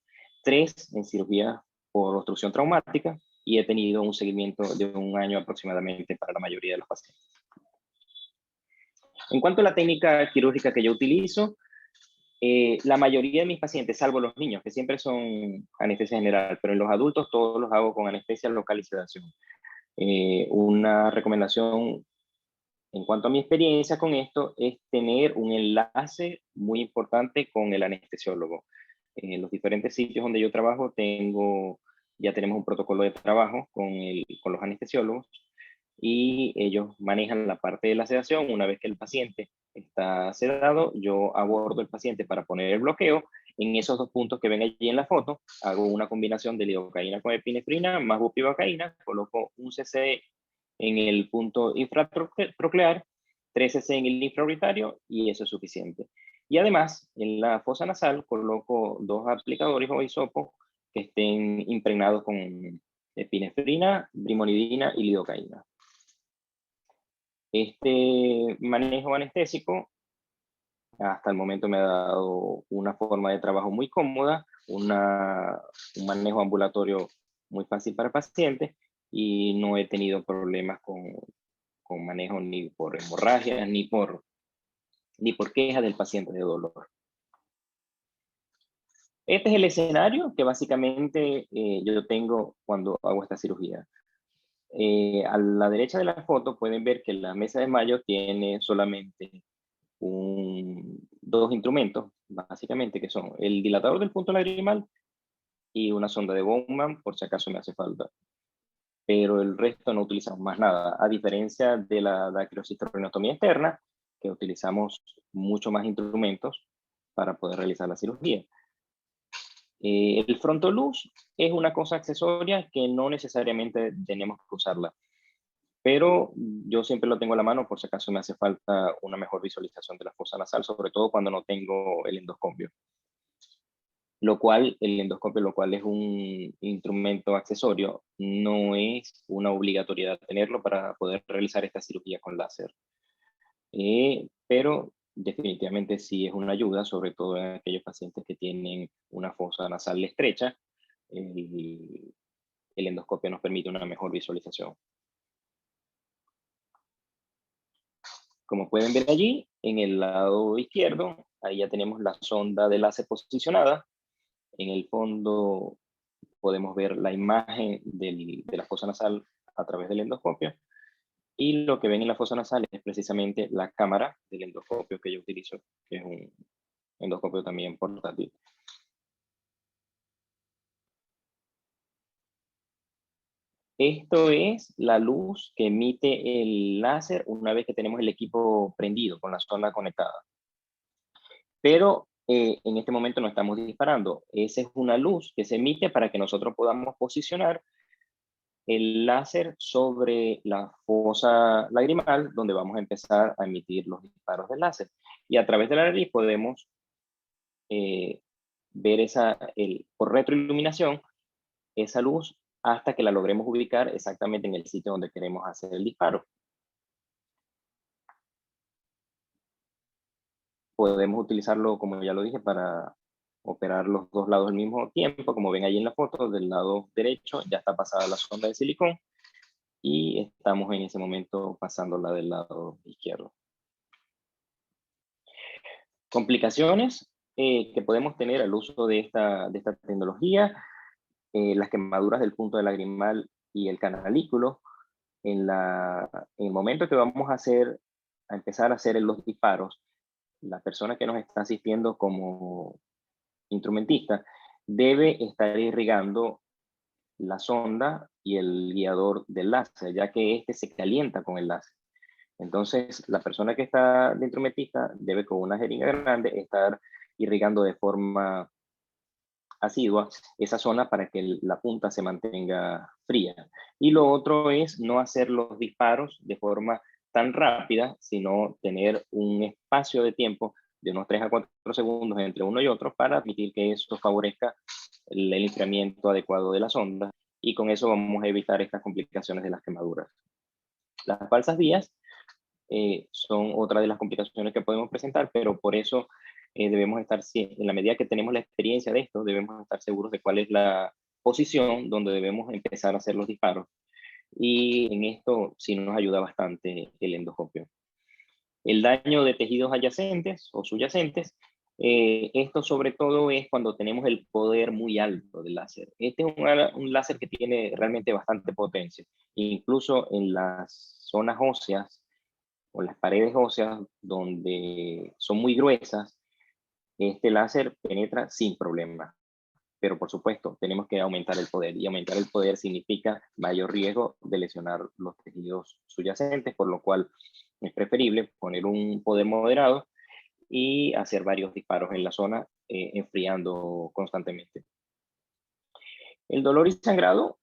3 en cirugía por obstrucción traumática, y he tenido un seguimiento de 1 año aproximadamente para la mayoría de los pacientes. En cuanto a la técnica quirúrgica que yo utilizo, la mayoría de mis pacientes, salvo los niños, que siempre son anestesia general, pero en los adultos todos los hago con anestesia local y sedación. Una recomendación en cuanto a mi experiencia con esto es tener un enlace muy importante con el anestesiólogo. En los diferentes sitios donde yo trabajo ya tenemos un protocolo de trabajo con los anestesiólogos, y ellos manejan la parte de la sedación. Una vez que el paciente está sedado, yo abordo el paciente para poner el bloqueo. En esos 2 puntos que ven allí en la foto, hago una combinación de lidocaína con epinefrina más bupivacaína, coloco 1 cc en el punto infratroclear, 3 cc en el infraorbitario, y eso es suficiente. Y además, en la fosa nasal coloco 2 aplicadores o hisopos que estén impregnados con epinefrina, brimonidina y lidocaína. Este manejo anestésico hasta el momento me ha dado una forma de trabajo muy cómoda, un manejo ambulatorio muy fácil para pacientes, y no he tenido problemas con manejo ni por hemorragias ni por quejas del paciente de dolor. Este es el escenario que básicamente yo tengo cuando hago esta cirugía. A la derecha de la foto pueden ver que la mesa de Mayo tiene solamente dos instrumentos, básicamente, que son el dilatador del punto lagrimal y una sonda de Bowman, por si acaso me hace falta. Pero el resto no utilizamos más nada, a diferencia de la dacrocisterniotomía externa, que utilizamos mucho más instrumentos para poder realizar la cirugía. El frontoluz es una cosa accesoria que no necesariamente tenemos que usarla, pero yo siempre lo tengo a la mano por si acaso me hace falta una mejor visualización de la fosa nasal, sobre todo cuando no tengo el endoscopio. El endoscopio, lo cual es un instrumento accesorio, no es una obligatoriedad tenerlo para poder realizar esta cirugía con láser. Pero definitivamente sí es una ayuda, sobre todo en aquellos pacientes que tienen una fosa nasal estrecha. El endoscopio nos permite una mejor visualización. Como pueden ver allí, en el lado izquierdo, ahí ya tenemos la sonda de láser posicionada. En el fondo podemos ver la imagen de la fosa nasal a través del endoscopio. Y lo que ven en la fosa nasal es precisamente la cámara del endoscopio que yo utilizo, que es un endoscopio también portátil. Esto es la luz que emite el láser una vez que tenemos el equipo prendido con la sonda conectada. Pero en este momento no estamos disparando. Esa es una luz que se emite para que nosotros podamos posicionar el láser sobre la fosa lagrimal, donde vamos a empezar a emitir los disparos del láser. Y a través de la nariz podemos ver por retroiluminación esa luz hasta que la logremos ubicar exactamente en el sitio donde queremos hacer el disparo. Podemos utilizarlo, como ya lo dije, para operar los dos lados al mismo tiempo. Como ven ahí en la foto, del lado derecho ya está pasada la sonda de silicón y estamos en ese momento pasándola del lado izquierdo. Complicaciones que podemos tener al uso de esta tecnología: las quemaduras del punto de lagrimal y el canalículo. En el momento que vamos a empezar a hacer los disparos, la persona que nos está asistiendo como instrumentista debe estar irrigando la sonda y el guiador del láser, ya que este se calienta con el láser. Entonces, la persona que está de instrumentista debe, con una jeringa grande, estar irrigando de forma asidua esa zona para que la punta se mantenga fría. Y lo otro es no hacer los disparos de forma tan rápida, sino tener un espacio de tiempo de unos 3 a 4 segundos entre uno y otro para permitir que eso favorezca el enfriamiento adecuado de la sonda, y con eso vamos a evitar estas complicaciones de las quemaduras. Las falsas vías son otra de las complicaciones que podemos presentar, pero por eso debemos estar, en la medida que tenemos la experiencia de esto, debemos estar seguros de cuál es la posición donde debemos empezar a hacer los disparos. Y en esto sí nos ayuda bastante el endoscopio. El daño de tejidos adyacentes o subyacentes, esto sobre todo es cuando tenemos el poder muy alto del láser. Este es un láser que tiene realmente bastante potencia. Incluso en las zonas óseas o las paredes óseas donde son muy gruesas, este láser penetra sin problema. Pero por supuesto, tenemos que aumentar el poder, y aumentar el poder significa mayor riesgo de lesionar los tejidos subyacentes, por lo cual es preferible poner un poder moderado y hacer varios disparos en la zona, enfriando constantemente. El dolor y sangrado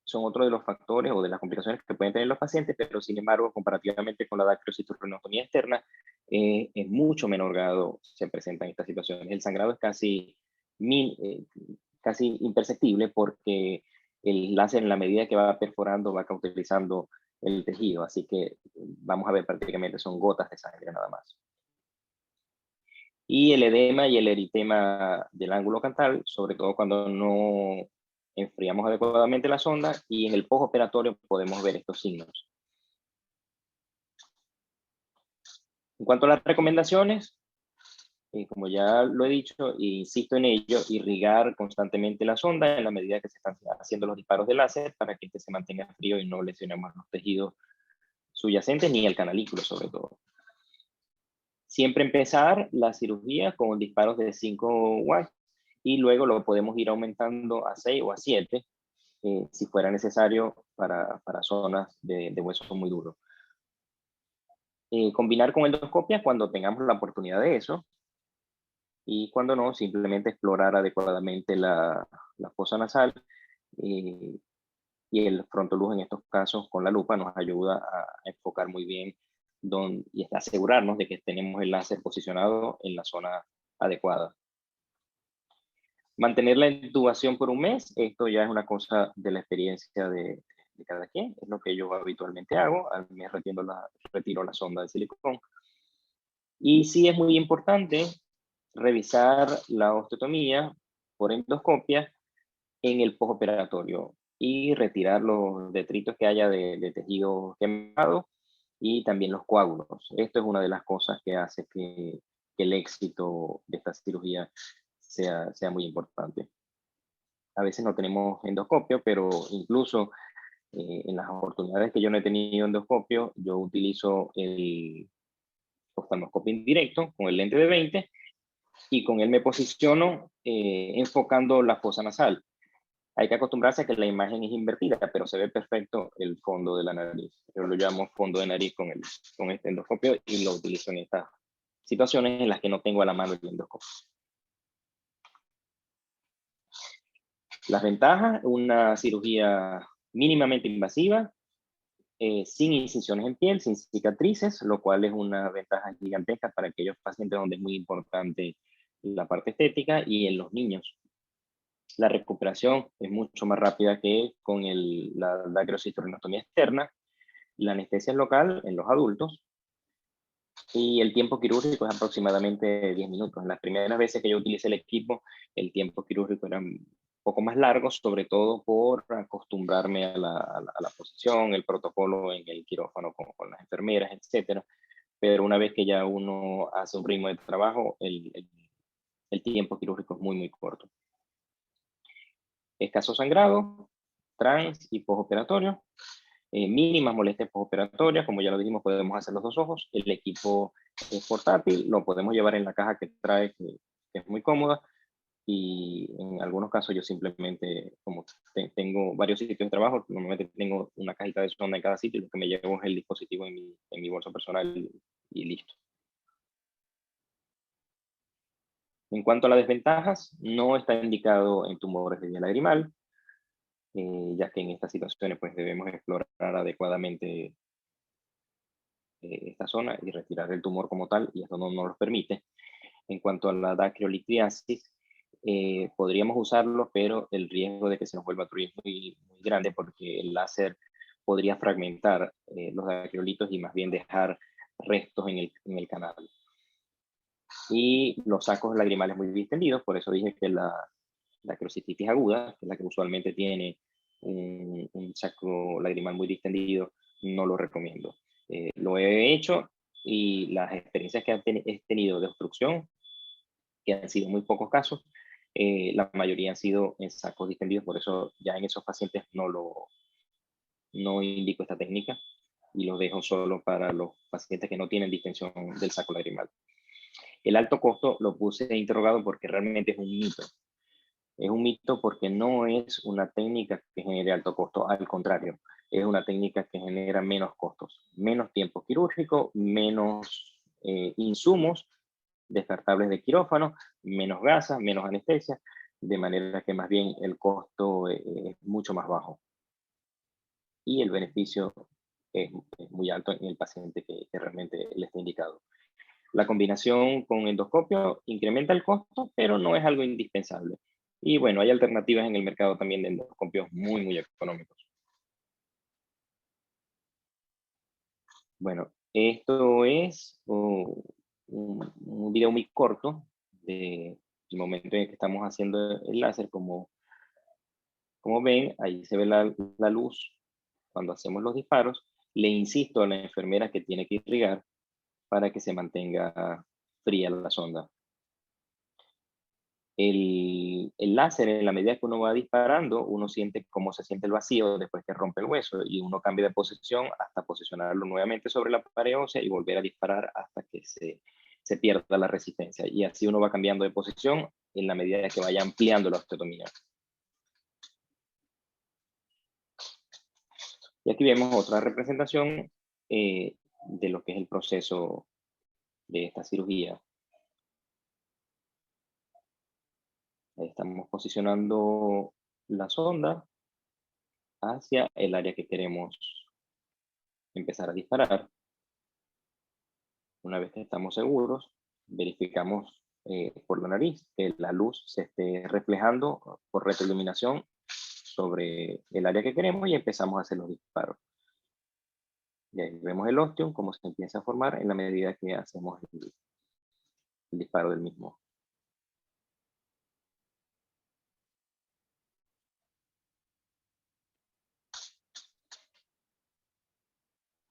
son otro de los factores o de las complicaciones que pueden tener los pacientes, pero sin embargo, comparativamente con la dacrocisterniotomía externa, en mucho menor grado se presentan estas situaciones. El sangrado es casi imperceptible, porque el láser, en la medida que va perforando, va cauterizando el tejido, así que vamos a ver prácticamente son gotas de sangre nada más. Y el edema y el eritema del ángulo cantal, sobre todo cuando no enfriamos adecuadamente la sonda, y en el postoperatorio podemos ver estos signos. En cuanto a las recomendaciones, como ya lo he dicho, e insisto en ello, irrigar constantemente la sonda en la medida que se están haciendo los disparos de láser para que este se mantenga frío y no lesionemos los tejidos subyacentes ni el canalículo sobre todo. Siempre empezar la cirugía con disparos de 5 watts y luego lo podemos ir aumentando a 6 o a 7 si fuera necesario para zonas de hueso muy duro. Combinar con endoscopia cuando tengamos la oportunidad de eso, y cuando no, simplemente explorar adecuadamente la fosa nasal, y el frontoluz en estos casos con la lupa nos ayuda a enfocar muy bien y asegurarnos de que tenemos el láser posicionado en la zona adecuada. Mantener la intubación por un mes, esto ya es una cosa de la experiencia de cada quien, es lo que yo habitualmente hago, al mes retiro la sonda de silicón. Y sí es muy importante revisar la osteotomía por endoscopia en el postoperatorio y retirar los detritos que haya de tejido quemado y también los coágulos. Esto es una de las cosas que hace que el éxito de esta cirugía sea muy importante. A veces no tenemos endoscopio, pero incluso en las oportunidades que yo no he tenido endoscopio, yo utilizo el oftalmoscopio indirecto con el lente de 20 y con él me posiciono enfocando la fosa nasal. Hay que acostumbrarse a que la imagen es invertida, pero se ve perfecto el fondo de la nariz. Yo lo llamo fondo de nariz con este endoscopio y lo utilizo en estas situaciones en las que no tengo a la mano el endoscopio. Las ventajas: una cirugía mínimamente invasiva, sin incisiones en piel, sin cicatrices, lo cual es una ventaja gigantesca para aquellos pacientes donde es muy importante la parte estética, y en los niños. La recuperación es mucho más rápida que con la dacrocistoronostomía externa. La anestesia es local en los adultos y el tiempo quirúrgico es aproximadamente 10 minutos. En las primeras veces que yo utilicé el equipo, el tiempo quirúrgico era un poco más largo, sobre todo por acostumbrarme a la posición, el protocolo en el quirófano con las enfermeras, etc. Pero una vez que ya uno hace un ritmo de trabajo, el tiempo quirúrgico es muy corto. Escaso sangrado, trans y postoperatorio. Mínimas molestias postoperatorias, como ya lo dijimos, podemos hacer los 2 ojos. El equipo es portátil, lo podemos llevar en la caja que trae, que es muy cómoda. Y en algunos casos yo simplemente, como tengo varios sitios de trabajo, normalmente tengo una cajita de sonda en cada sitio, y lo que me llevo es el dispositivo en mi bolso personal y listo. En cuanto a las desventajas, no está indicado en tumores de vía lagrimal, ya que en estas situaciones pues debemos explorar adecuadamente esta zona y retirar el tumor como tal, y esto no nos lo permite. En cuanto a la dacrolitiasis, podríamos usarlo, pero el riesgo de que se nos vuelva es muy grande, porque el láser podría fragmentar los dacrolitos y más bien dejar restos en el canal. Y los sacos lagrimales muy distendidos, por eso dije que la dacrocititis aguda, que es la que usualmente tiene un saco lagrimal muy distendido, no lo recomiendo. Lo he hecho y las experiencias que he tenido de obstrucción, que han sido muy pocos casos, la mayoría han sido en sacos distendidos, por eso ya en esos pacientes no indico esta técnica y los dejo solo para los pacientes que no tienen distensión del saco lagrimal. El alto costo lo puse interrogado porque realmente es un mito. Es un mito porque no es una técnica que genere alto costo, al contrario, es una técnica que genera menos costos, menos tiempo quirúrgico, menos insumos descartables de quirófano, menos gasas, menos anestesia, de manera que más bien el costo es mucho más bajo. Y el beneficio es muy alto en el paciente que realmente le está indicado. La combinación con endoscopio incrementa el costo, pero no es algo indispensable. Y bueno, hay alternativas en el mercado también de endoscopios muy económicos. Bueno, esto es un video muy corto del momento en el que estamos haciendo el láser. Como ven, ahí se ve la luz cuando hacemos los disparos. Le insisto a la enfermera que tiene que irrigar para que se mantenga fría la sonda. El láser, en la medida que uno va disparando, uno siente cómo se siente el vacío después que rompe el hueso y uno cambia de posición hasta posicionarlo nuevamente sobre la pared ósea y volver a disparar hasta que se pierda la resistencia. Y así uno va cambiando de posición en la medida que vaya ampliando la osteotomía. Y aquí vemos otra representación de lo que es el proceso de esta cirugía. Estamos posicionando la sonda hacia el área que queremos empezar a disparar. Una vez que estamos seguros, verificamos por la nariz que la luz se esté reflejando por retroiluminación sobre el área que queremos y empezamos a hacer los disparos. Y ahí vemos el ostium, cómo se empieza a formar en la medida que hacemos el disparo del mismo.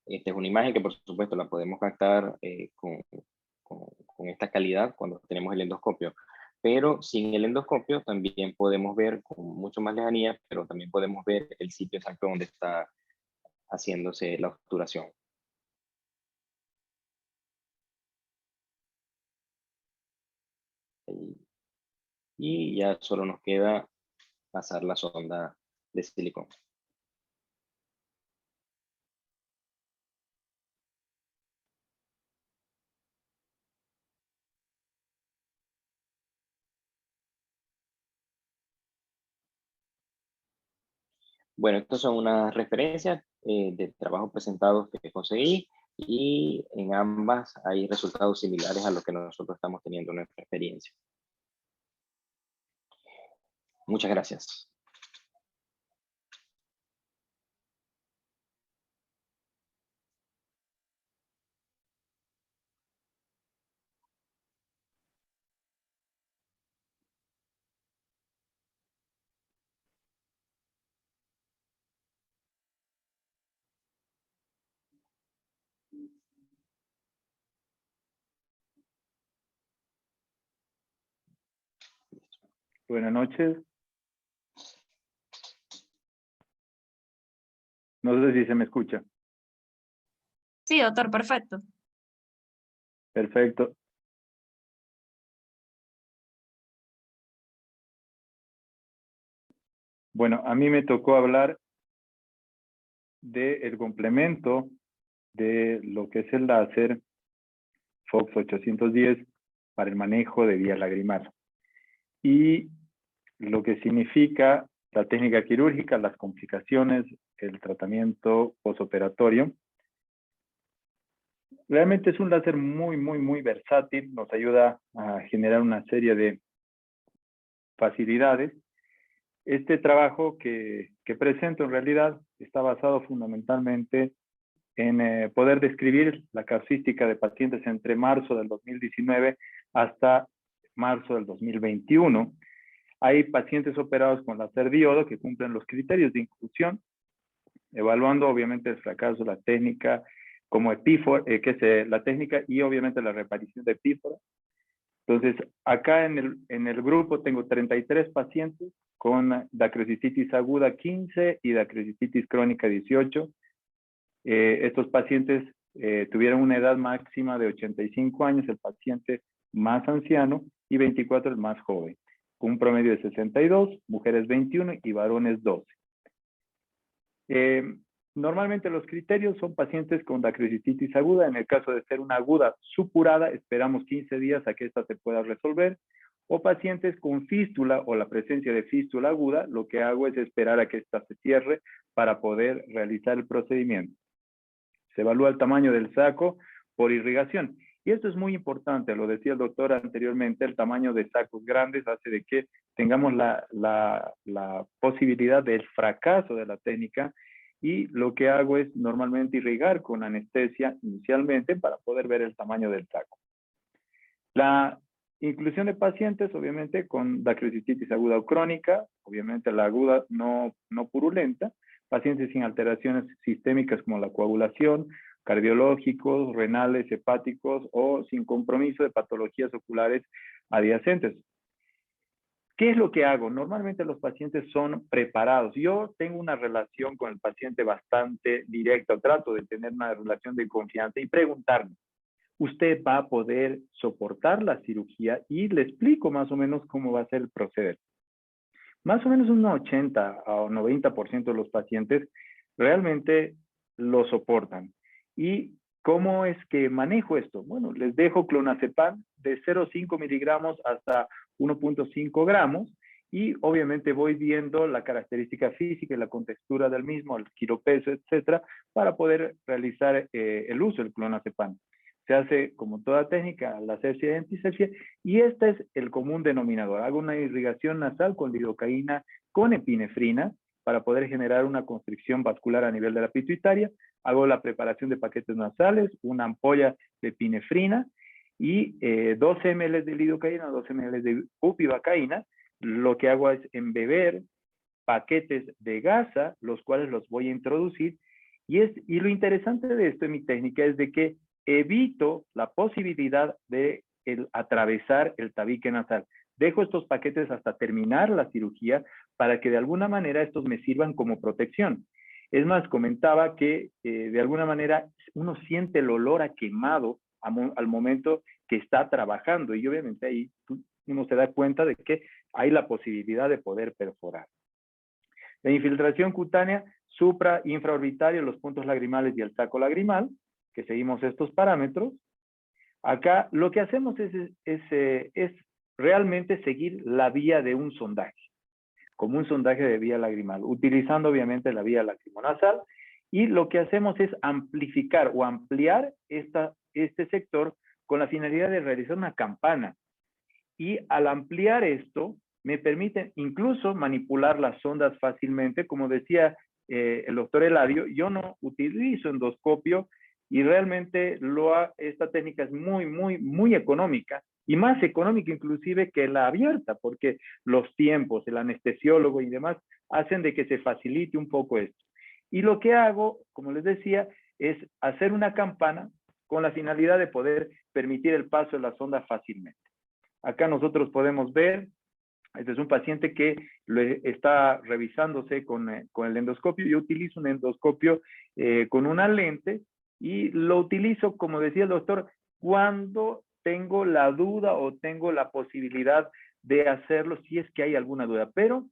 Esta es una imagen que por supuesto la podemos captar con esta calidad cuando tenemos el endoscopio. Pero sin el endoscopio también podemos ver con mucho más lejanía, pero también podemos ver el sitio exacto donde está haciéndose la obturación. Y ya solo nos queda pasar la sonda de silicón. Bueno, estas son unas referencias de trabajos presentados que conseguí y en ambas hay resultados similares a lo que nosotros estamos teniendo en nuestra experiencia. Muchas gracias. Buenas noches. No sé si se me escucha. Sí, doctor, perfecto. Perfecto. Bueno, a mí me tocó hablar del complemento de lo que es el láser Fox 810 para el manejo de vía lagrimal. Y lo que significa la técnica quirúrgica, las complicaciones, el tratamiento postoperatorio. Realmente es un láser muy versátil, nos ayuda a generar una serie de facilidades. Este trabajo que presento en realidad está basado fundamentalmente en poder describir la casuística de pacientes entre marzo del 2019 hasta marzo del 2021. Hay pacientes operados con láser diodo que cumplen los criterios de inclusión, evaluando obviamente el fracaso, la técnica como epífora, que es la técnica y obviamente la reparición de epífora. Entonces, acá en el grupo tengo 33 pacientes con dacrocititis aguda 15 y dacrocititis crónica 18. Estos pacientes tuvieron una edad máxima de 85 años, el paciente más anciano, y 24 el más joven, con un promedio de 62, mujeres 21 y varones 12. Normalmente los criterios son pacientes con dacrocititis aguda. En el caso de ser una aguda supurada, esperamos 15 días a que esta se pueda resolver. O pacientes con fístula o la presencia de fístula aguda, lo que hago es esperar a que esta se cierre para poder realizar el procedimiento. Se evalúa el tamaño del saco por irrigación. Y esto es muy importante, lo decía el doctor anteriormente, el tamaño de sacos grandes hace de que tengamos la posibilidad del fracaso de la técnica, y lo que hago es normalmente irrigar con anestesia inicialmente para poder ver el tamaño del saco. La inclusión de pacientes, obviamente, con dacrocititis aguda o crónica, obviamente la aguda no purulenta, pacientes sin alteraciones sistémicas como la coagulación, cardiológicos, renales, hepáticos o sin compromiso de patologías oculares adyacentes. ¿Qué es lo que hago? Normalmente los pacientes son preparados. Yo tengo una relación con el paciente bastante directa. Trato de tener una relación de confianza y preguntarme, ¿usted va a poder soportar la cirugía? Y le explico más o menos cómo va a ser el proceder. Más o menos un 80 o 90% de los pacientes realmente lo soportan. ¿Y cómo es que manejo esto? Bueno, les dejo clonazepam de 0,5 miligramos hasta 1,5 gramos y obviamente voy viendo la característica física y la contextura del mismo, el kilopeso, etcétera, para poder realizar el uso del clonazepam. Se hace, como toda técnica, la asepsia y antisepsia, y este es el común denominador. Hago una irrigación nasal con lidocaína con epinefrina para poder generar una constricción vascular a nivel de la pituitaria. Hago la preparación de paquetes nasales, una ampolla de epinefrina y 12 ml de lidocaína, 12 ml de bupivacaína. Lo que hago es embeber paquetes de gasa, los cuales los voy a introducir. Y lo interesante de esto en mi técnica es de que evito la posibilidad de atravesar el tabique nasal. Dejo estos paquetes hasta terminar la cirugía para que de alguna manera estos me sirvan como protección. Es más, comentaba que de alguna manera uno siente el olor a quemado al momento que está trabajando y obviamente ahí uno se da cuenta de que hay la posibilidad de poder perforar. La infiltración cutánea supra infraorbitaria, los puntos lagrimales y el saco lagrimal, que seguimos estos parámetros. Acá lo que hacemos es realmente seguir la vía de un sondaje, como un sondaje de vía lagrimal, utilizando obviamente la vía lacrimonasal, y lo que hacemos es amplificar o ampliar este sector con la finalidad de realizar una campana. Y al ampliar esto, me permite incluso manipular las sondas fácilmente. Como decía el doctor Eladio, yo no utilizo endoscopio y realmente esta técnica es muy económica y más económica inclusive que la abierta, porque los tiempos, el anestesiólogo y demás hacen de que se facilite un poco esto. Y lo que hago, como les decía, es hacer una campana con la finalidad de poder permitir el paso de la sonda fácilmente. Acá nosotros podemos ver, este es un paciente que está revisándose con el endoscopio. Yo utilizo un endoscopio con una lente y lo utilizo, como decía el doctor, cuando tengo la duda o tengo la posibilidad de hacerlo, si es que hay alguna duda. Pero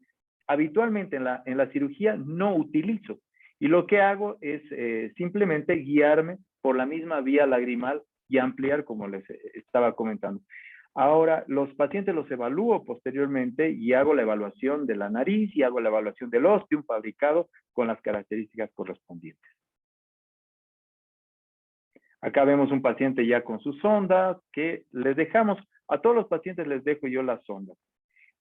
habitualmente en la cirugía no utilizo. Y lo que hago es simplemente guiarme por la misma vía lagrimal y ampliar, como les estaba comentando. Ahora, los pacientes los evalúo posteriormente y hago la evaluación de la nariz y hago la evaluación del ostium fabricado con las características correspondientes. Acá vemos un paciente ya con sus sondas que les dejamos, a todos los pacientes les dejo yo las sondas.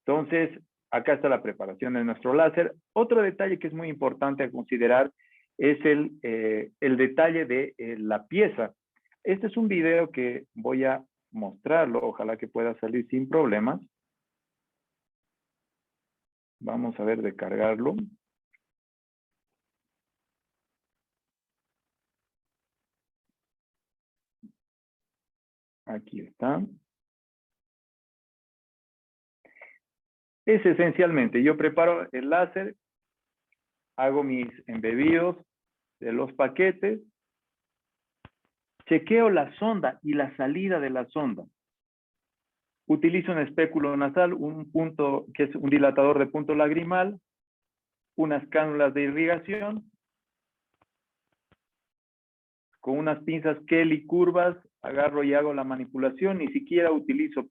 Entonces, acá está la preparación de nuestro láser. Otro detalle que es muy importante a considerar es el detalle de la pieza. Este es un video que voy a mostrarlo, ojalá que pueda salir sin problemas. Vamos a ver de cargarlo. Aquí está. Es esencialmente, yo preparo el láser, hago mis embebidos de los paquetes, chequeo la sonda y la salida de la sonda. Utilizo un espéculo nasal, un punto que es un dilatador de punto lagrimal, unas cánulas de irrigación, con unas pinzas Kelly curvas, agarro y hago la manipulación, ni siquiera utilizo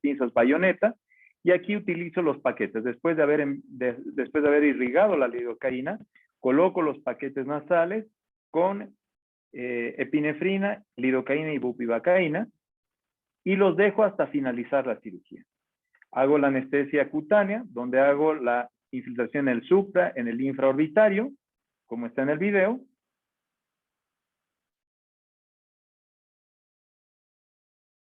pinzas bayoneta, y aquí utilizo los paquetes. Después de haber irrigado la lidocaína, coloco los paquetes nasales con epinefrina, lidocaína y bupivacaína, y los dejo hasta finalizar la cirugía. Hago la anestesia cutánea, donde hago la infiltración en el supra, en el infraorbitario, como está en el video.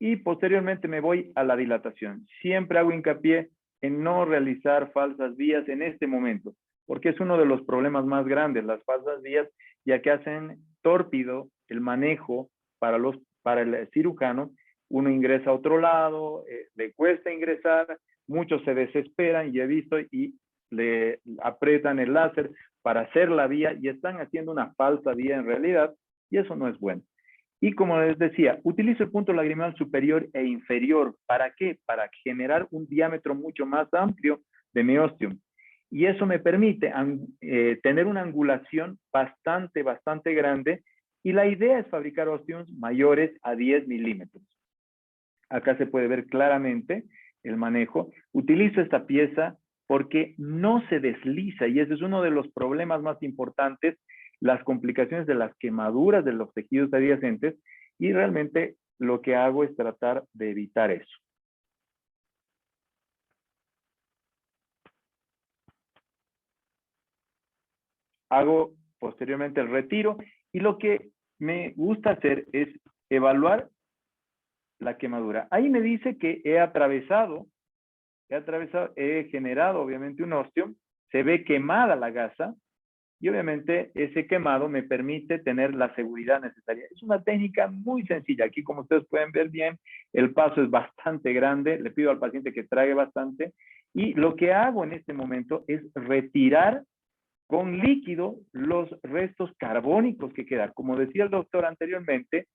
Y posteriormente me voy a la dilatación. Siempre hago hincapié en no realizar falsas vías en este momento, porque es uno de los problemas más grandes, las falsas vías, ya que hacen tórpido el manejo para el cirujano. Uno ingresa a otro lado, le cuesta ingresar, muchos se desesperan y he visto y le aprietan el láser para hacer la vía y están haciendo una falsa vía en realidad y eso no es bueno. Y como les decía, utilizo el punto lagrimal superior e inferior. ¿Para qué? Para generar un diámetro mucho más amplio de mi ostium. Y eso me permite tener una angulación bastante grande. Y la idea es fabricar ostiums mayores a 10 milímetros. Acá se puede ver claramente el manejo. Utilizo esta pieza porque no se desliza y ese es uno de los problemas más importantes, las complicaciones de las quemaduras de los tejidos adyacentes y realmente lo que hago es tratar de evitar eso. Hago posteriormente el retiro y lo que me gusta hacer es evaluar la quemadura. Ahí me dice que he generado obviamente un ostium, se ve quemada la gasa y obviamente ese quemado me permite tener la seguridad necesaria. Es una técnica muy sencilla. Aquí como ustedes pueden ver bien, el paso es bastante grande. Le pido al paciente que trague bastante y lo que hago en este momento es retirar con líquido los restos carbónicos que quedan. Como decía el doctor anteriormente,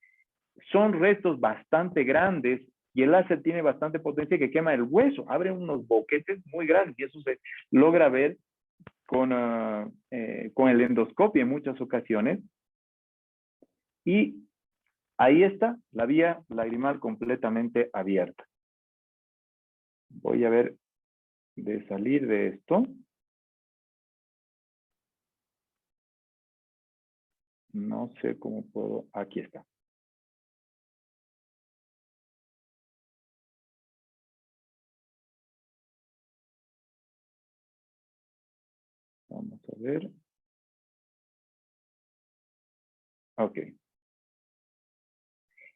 son restos bastante grandes y el láser tiene bastante potencia que quema el hueso, abre unos boquetes muy grandes y eso se logra ver con el endoscopio en muchas ocasiones. Y ahí está la vía lagrimal completamente abierta. Voy a ver de salir de esto. No sé cómo puedo, aquí está. Vamos a ver. Ok.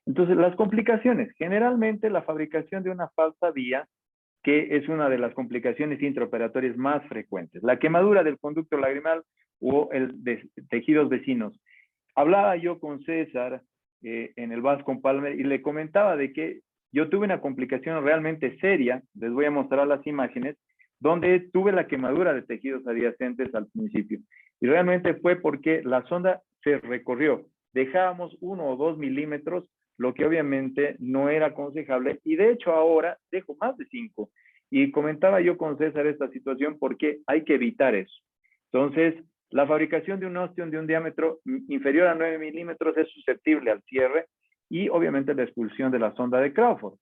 Entonces, las complicaciones. Generalmente la fabricación de una falsa vía, que es una de las complicaciones intraoperatorias más frecuentes. La quemadura del conducto lagrimal o el de tejidos vecinos. Hablaba yo con César en el Bascom Palmer y le comentaba de que yo tuve una complicación realmente seria, les voy a mostrar las imágenes, donde tuve la quemadura de tejidos adyacentes al principio. Y realmente fue porque la sonda se recorrió. Dejábamos 1 o 2 milímetros, lo que obviamente no era aconsejable. Y de hecho ahora dejo más de 5. Y comentaba yo con César esta situación porque hay que evitar eso. Entonces, la fabricación de un ostium de un diámetro inferior a 9 milímetros es susceptible al cierre y obviamente la expulsión de la sonda de Crawford.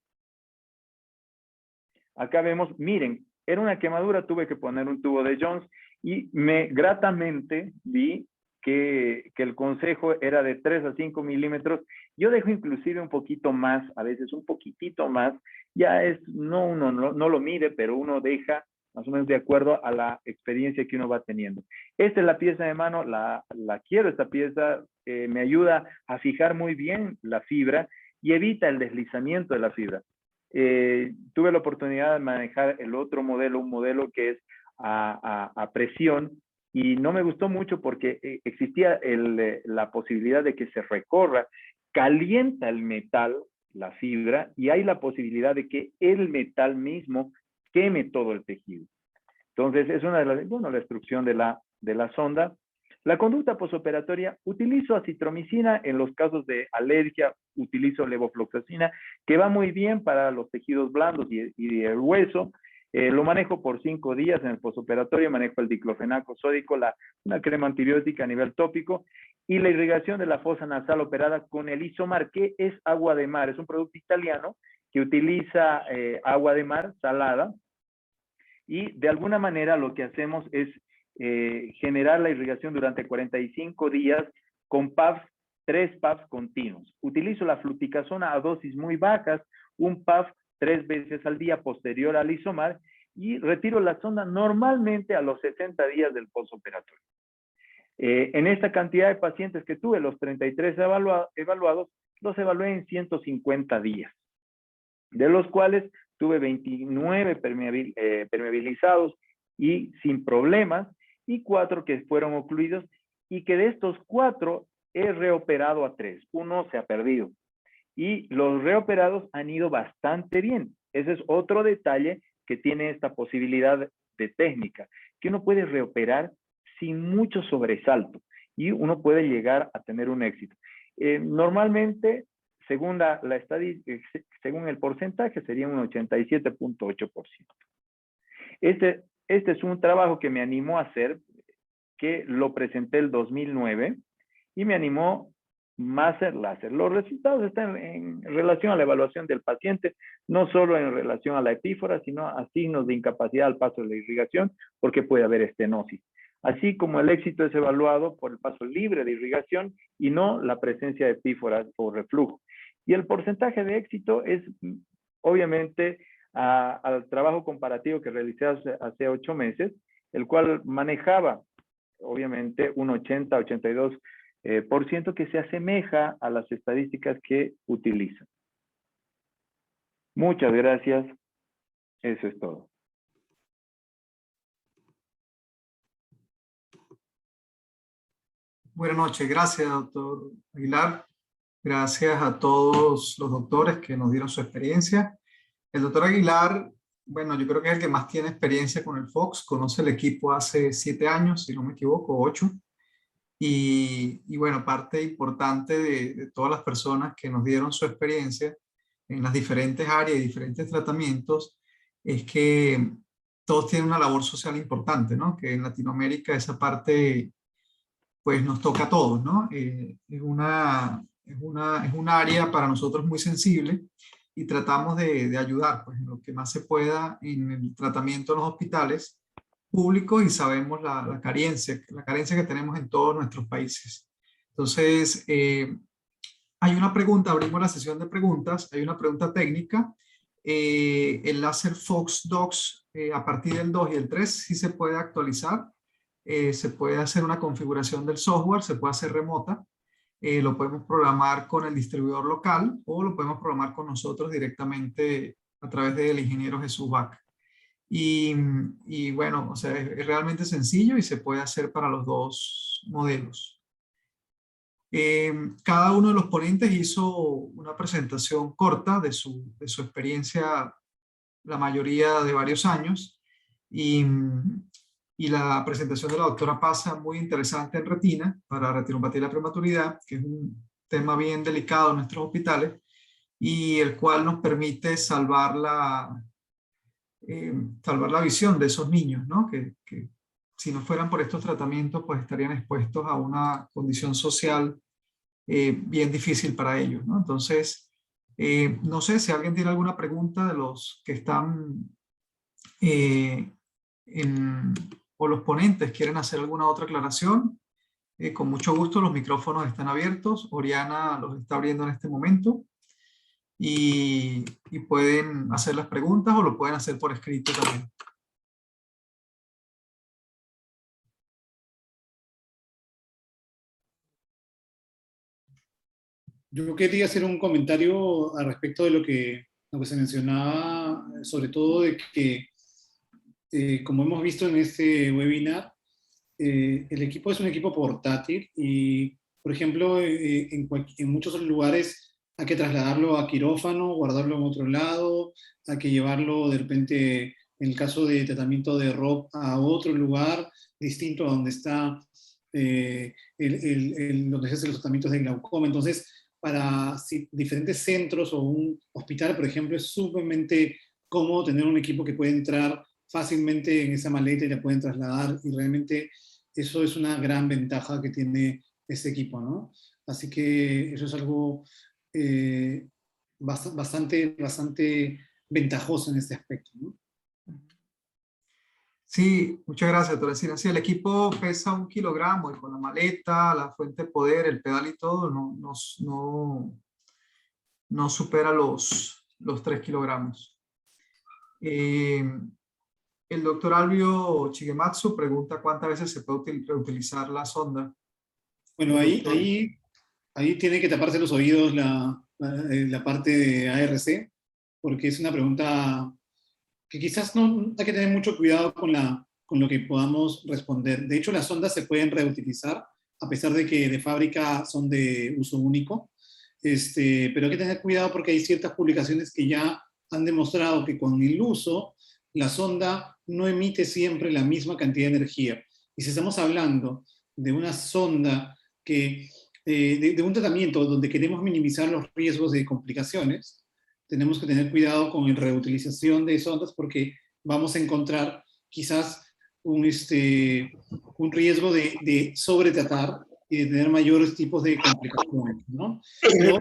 Acá vemos, miren, era una quemadura, tuve que poner un tubo de Jones y gratamente vi que el consejo era de 3 a 5 milímetros. Yo dejo inclusive un poquito más, a veces un poquitito más. Ya es, uno no lo mide, pero uno deja más o menos de acuerdo a la experiencia que uno va teniendo. Esta es la pieza de mano, la quiero esta pieza, me ayuda a fijar muy bien la fibra y evita el deslizamiento de la fibra. Tuve la oportunidad de manejar el otro modelo, un modelo que es a presión, y no me gustó mucho porque existía la posibilidad de que se recorra, calienta el metal, la fibra, y hay la posibilidad de que el metal mismo queme todo el tejido. Entonces, es una de las, bueno, la destrucción de la sonda. La conducta posoperatoria, utilizo acitromicina en los casos de alergia, utilizo levofloxacina, que va muy bien para los tejidos blandos y el hueso. Lo manejo por 5 días en el posoperatorio, manejo el diclofenaco sódico, una crema antibiótica a nivel tópico, y la irrigación de la fosa nasal operada con el Isomar, que es agua de mar, es un producto italiano que utiliza agua de mar salada, y de alguna manera lo que hacemos es generar la irrigación durante 45 días con PAFs, 3 PAFs continuos. Utilizo la fluticasona a dosis muy bajas, un PAF 3 veces al día posterior al Isomar, y retiro la sonda normalmente a los 60 días del postoperatorio. En esta cantidad de pacientes que tuve, los 33 evaluados, los evalué en 150 días, de los cuales tuve 29 permeabilizados y sin problemas, y 4 que fueron ocluidos, y que de estos 4 he reoperado a 3. Uno se ha perdido. Y los reoperados han ido bastante bien. Ese es otro detalle que tiene esta posibilidad de técnica, que uno puede reoperar sin mucho sobresalto y uno puede llegar a tener un éxito. Normalmente, según según el porcentaje, sería un 87.8%. Este es un trabajo que me animó a hacer, que lo presenté el 2009 y me animó Maser Láser. Los resultados están en relación a la evaluación del paciente, no solo en relación a la epífora, sino a signos de incapacidad al paso de la irrigación, porque puede haber estenosis. Así como el éxito es evaluado por el paso libre de irrigación y no la presencia de epíforas o reflujo. Y el porcentaje de éxito es, obviamente, al trabajo comparativo que realicé hace 8 meses, el cual manejaba, obviamente, un 80-82%, que se asemeja a las estadísticas que utilizan. Muchas gracias. Eso es todo. Buenas noches. Gracias, doctor Aguilar. Gracias a todos los doctores que nos dieron su experiencia. El doctor Aguilar, bueno, yo creo que es el que más tiene experiencia con el Fox. Conoce el equipo hace 7 años, si no me equivoco, 8. Y bueno, parte importante de todas las personas que nos dieron su experiencia en las diferentes áreas y diferentes tratamientos es que todos tienen una labor social importante, ¿no? Que en Latinoamérica esa parte pues nos toca a todos, ¿no? Es un área para nosotros muy sensible y tratamos de ayudar pues, en lo que más se pueda en el tratamiento en los hospitales públicos y sabemos la carencia que tenemos en todos nuestros países. Entonces, hay una pregunta, abrimos la sesión de preguntas, hay una pregunta técnica. El láser Fox Docs a partir del 2 y el 3 sí se puede actualizar. Se puede hacer una configuración del software, se puede hacer remota, lo podemos programar con el distribuidor local o lo podemos programar con nosotros directamente a través del ingeniero Jesús Vaca. Y bueno, o sea, es realmente sencillo y se puede hacer para los dos modelos. Cada uno de los ponentes hizo una presentación corta de su experiencia, la mayoría de varios años, y la presentación de la doctora Pasa, muy interesante en retina, para retinopatía de la prematuridad, que es un tema bien delicado en nuestros hospitales, y el cual nos permite salvar la visión de esos niños, ¿no? Que si no fueran por estos tratamientos, pues estarían expuestos a una condición social bien difícil para ellos, ¿no? Entonces, no sé si alguien tiene alguna pregunta de los que están o los ponentes quieren hacer alguna otra aclaración. Con mucho gusto, los micrófonos están abiertos. Oriana los está abriendo en este momento. Y pueden hacer las preguntas o lo pueden hacer por escrito también. Yo quería hacer un comentario al respecto de lo que se mencionaba, sobre todo de que, como hemos visto en este webinar, el equipo es un equipo portátil y, por ejemplo, en muchos lugares hay que trasladarlo a quirófano, guardarlo en otro lado, hay que llevarlo de repente, en el caso de tratamiento de ROP, a otro lugar distinto a donde está donde se hacen los tratamientos de glaucoma. Entonces, para diferentes centros o un hospital, por ejemplo, es sumamente cómodo tener un equipo que puede entrar fácilmente en esa maleta y la pueden trasladar, y realmente eso es una gran ventaja que tiene este equipo, ¿no? Así que eso es algo bastante ventajoso en este aspecto, ¿no? Sí, muchas gracias, doctora Cina. Sí, el equipo pesa 1 kilogramo y con la maleta, la fuente de poder, el pedal y todo, no supera los 3 kilogramos. El doctor Albio Chigematsu pregunta cuántas veces se puede reutilizar la sonda. Bueno, ahí tiene que taparse los oídos la parte de ARC, porque es una pregunta que quizás no hay que tener mucho cuidado con lo que podamos responder. De hecho, las sondas se pueden reutilizar, a pesar de que de fábrica son de uso único, pero hay que tener cuidado porque hay ciertas publicaciones que ya han demostrado que con el uso la sonda no emite siempre la misma cantidad de energía. Y si estamos hablando de una sonda que, de un tratamiento donde queremos minimizar los riesgos de complicaciones, tenemos que tener cuidado con la reutilización de sondas porque vamos a encontrar quizás un riesgo de sobretratar y de tener mayores tipos de complicaciones, ¿no? Pero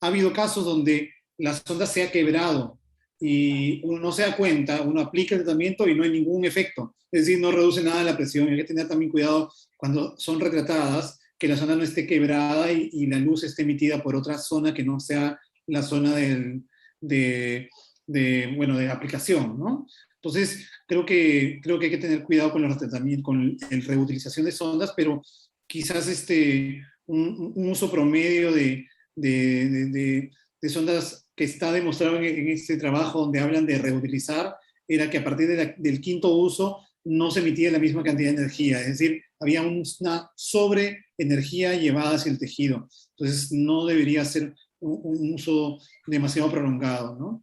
ha habido casos donde la sonda se ha quebrado y uno no se da cuenta, uno aplica el tratamiento y no hay ningún efecto. Es decir, no reduce nada la presión. Hay que tener también cuidado cuando son retratadas, que la zona no esté quebrada y la luz esté emitida por otra zona que no sea la zona de aplicación, ¿no? Entonces, creo que hay que tener cuidado con los tratamientos, con la reutilización de sondas, pero quizás un uso promedio de sondas que está demostrado en este trabajo donde hablan de reutilizar, era que a partir del quinto uso no se emitía la misma cantidad de energía, es decir, había una sobreenergía llevada hacia el tejido. Entonces, no debería ser un uso demasiado prolongado, ¿no?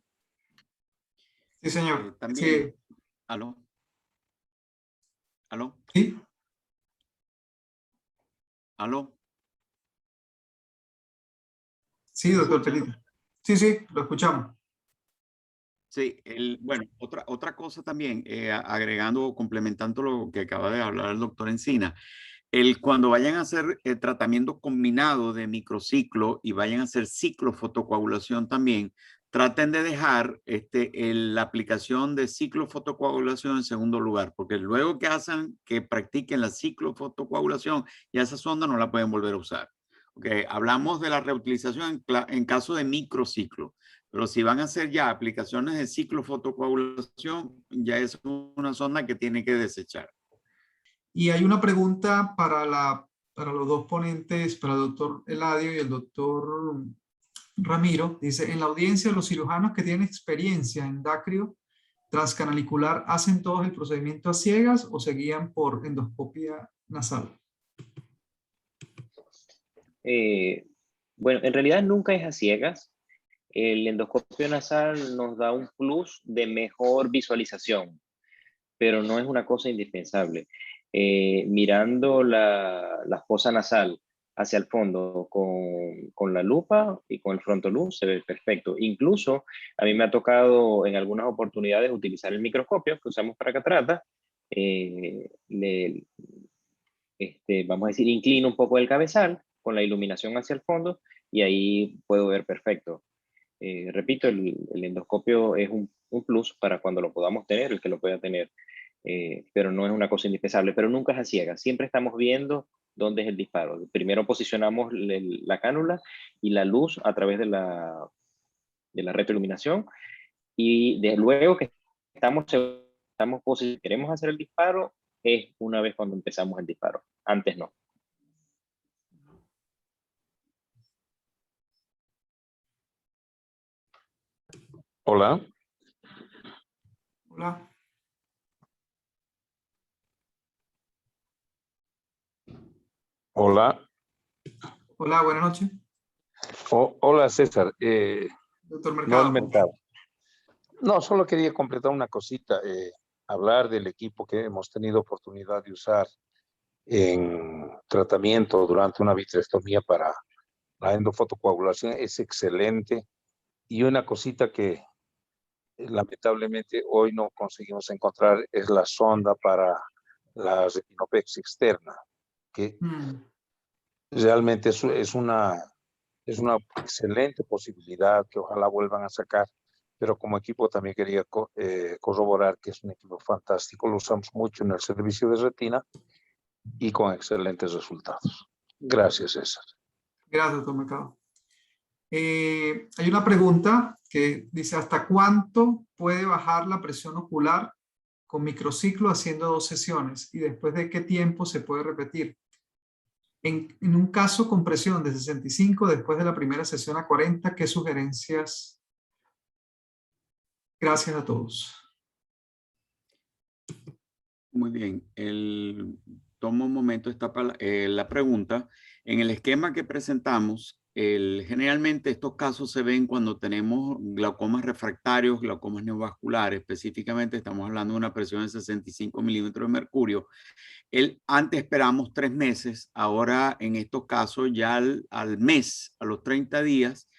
Sí, señor. También, Sí. ¿Aló? ¿Aló? ¿Sí? ¿Aló? Sí, doctor Petito. Sí, sí, lo escuchamos. Sí, bueno, otra cosa también, agregando o complementando lo que acaba de hablar el doctor Encina, cuando vayan a hacer tratamiento combinado de microciclo y vayan a hacer ciclofotocoagulación también, traten de dejar la aplicación de ciclofotocoagulación en segundo lugar, porque luego que practiquen la ciclofotocoagulación, ya esa sonda no la pueden volver a usar. Okay, hablamos de la reutilización en caso de microciclo. Pero si van a hacer ya aplicaciones de ciclofotocoagulación, ya es una sonda que tiene que desechar. Y hay una pregunta para los dos ponentes, para el doctor Eladio y el doctor Ramiro. Dice, en la audiencia, los cirujanos que tienen experiencia en dacrio transcanalicular, ¿hacen todos el procedimiento a ciegas o se guían por endoscopia nasal? Bueno, en realidad nunca es a ciegas. El endoscopio nasal nos da un plus de mejor visualización, pero no es una cosa indispensable. Mirando la fosa nasal hacia el fondo con la lupa y con el frontoluz se ve perfecto. Incluso a mí me ha tocado en algunas oportunidades utilizar el microscopio que usamos para catarata. Vamos a decir, inclino un poco el cabezal con la iluminación hacia el fondo y ahí puedo ver perfecto. Repito, el endoscopio es un plus para cuando lo podamos tener, el que lo pueda tener, pero no es una cosa indispensable, pero nunca es a ciegas. Siempre estamos viendo dónde es el disparo. Primero posicionamos la cánula y la luz a través de la retroiluminación y luego que queremos hacer el disparo, es una vez cuando empezamos el disparo. Antes no. Hola. Hola. Hola. Hola, buenas noches. Hola, César. Doctor Mercado. No, solo quería completar una cosita. Hablar del equipo que hemos tenido oportunidad de usar en tratamiento durante una vitrectomía para la endofotocoagulación es excelente. Y una cosita que lamentablemente hoy no conseguimos encontrar es la sonda para la retinopexia externa, que realmente es una excelente posibilidad que ojalá vuelvan a sacar, pero como equipo también quería corroborar que es un equipo fantástico, lo usamos mucho en el servicio de retina y con excelentes resultados. Gracias, César. Gracias, doctor Mercado. Hay una pregunta que dice, ¿hasta cuánto puede bajar la presión ocular con microciclo haciendo 2 sesiones? ¿Y después de qué tiempo se puede repetir? En un caso con presión de 65 después de la primera sesión a 40, ¿qué sugerencias? Gracias a todos. Muy bien. Tomo un momento la pregunta. En el esquema que presentamos, Generalmente estos casos se ven cuando tenemos glaucomas refractarios, glaucomas neovasculares. Específicamente estamos hablando de una presión de 65 milímetros de mercurio. Antes esperamos 3 meses, ahora en estos casos ya al mes, a los 30 días,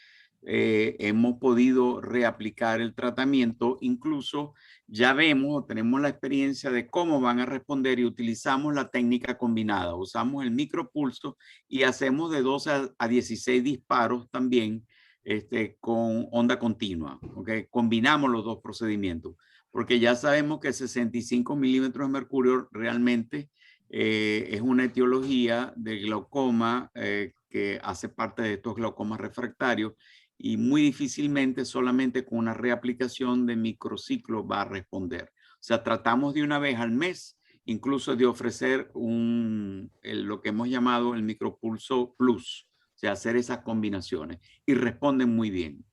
hemos podido reaplicar el tratamiento. Incluso ya vemos o tenemos la experiencia de cómo van a responder y utilizamos la técnica combinada. Usamos el micropulso y hacemos de 12 a 16 disparos también con onda continua. ¿Okay? Combinamos los dos procedimientos porque ya sabemos que 65 milímetros de mercurio realmente es una etiología de glaucoma que hace parte de estos glaucomas refractarios y muy difícilmente solamente con una reaplicación de microciclo va a responder. O sea, tratamos de una vez al mes, incluso de ofrecer lo que hemos llamado el micropulso plus, o sea, hacer esas combinaciones y responden muy bien.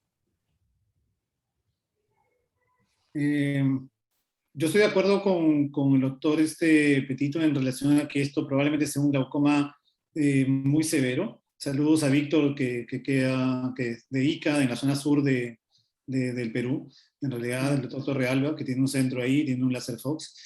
Yo estoy de acuerdo con el doctor Petito en relación a que esto probablemente sea un glaucoma muy severo. Saludos a Víctor, que es de Ica, en la zona sur del Perú. En realidad, el doctor Torrealba, que tiene un centro ahí, tiene un láser Fox.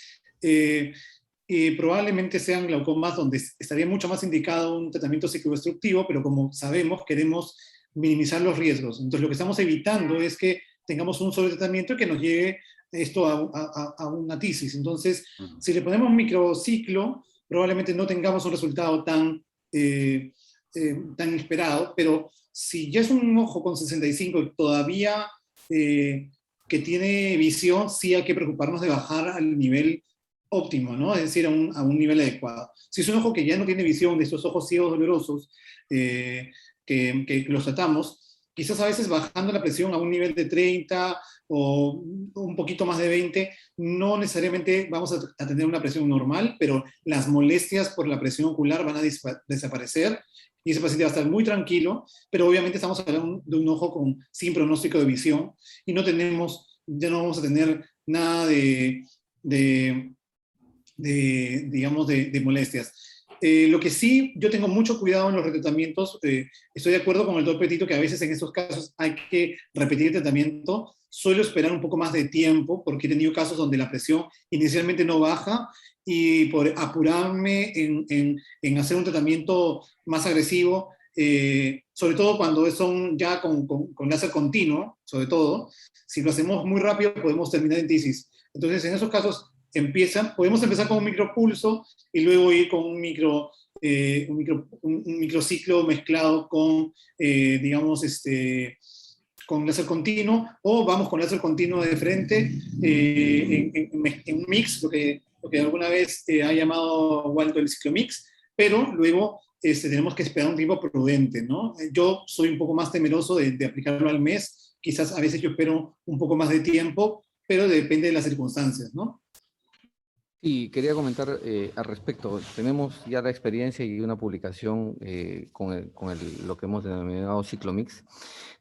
Probablemente sean glaucomas donde estaría mucho más indicado un tratamiento ciclodestructivo, pero como sabemos, queremos minimizar los riesgos. Entonces, lo que estamos evitando es que tengamos un sobretratamiento que nos lleve esto a una tisis. Entonces, si le ponemos microciclo, probablemente no tengamos un resultado tan esperado, pero si ya es un ojo con 65 y todavía que tiene visión, sí hay que preocuparnos de bajar al nivel óptimo, ¿no? Es decir, a un nivel adecuado. Si es un ojo que ya no tiene visión, de estos ojos ciegos dolorosos, que los tratamos, quizás a veces bajando la presión a un nivel de 30 o un poquito más de 20, no necesariamente vamos a tener una presión normal, pero las molestias por la presión ocular van a desaparecer y ese paciente va a estar muy tranquilo, pero obviamente estamos hablando de un ojo sin pronóstico de visión y ya no vamos a tener nada de molestias. Lo que sí, yo tengo mucho cuidado en los retratamientos. Estoy de acuerdo con el doctor Petito que a veces en estos casos hay que repetir el tratamiento. Suelo esperar un poco más de tiempo porque he tenido casos donde la presión inicialmente no baja y por apurarme en hacer un tratamiento más agresivo, sobre todo cuando son ya con láser continuo, sobre todo, si lo hacemos muy rápido podemos terminar en tisis. Entonces, en esos casos podemos empezar con un micropulso y luego ir con un microciclo mezclado con, digamos, con láser continuo, o vamos con láser continuo de frente en un mix, lo que alguna vez ha llamado Waldo el ciclo mix, pero luego tenemos que esperar un tiempo prudente, ¿no? Yo soy un poco más temeroso de aplicarlo al mes, quizás a veces yo espero un poco más de tiempo, pero depende de las circunstancias, ¿no? Y quería comentar al respecto. Tenemos ya la experiencia y una publicación lo que hemos denominado ciclomix.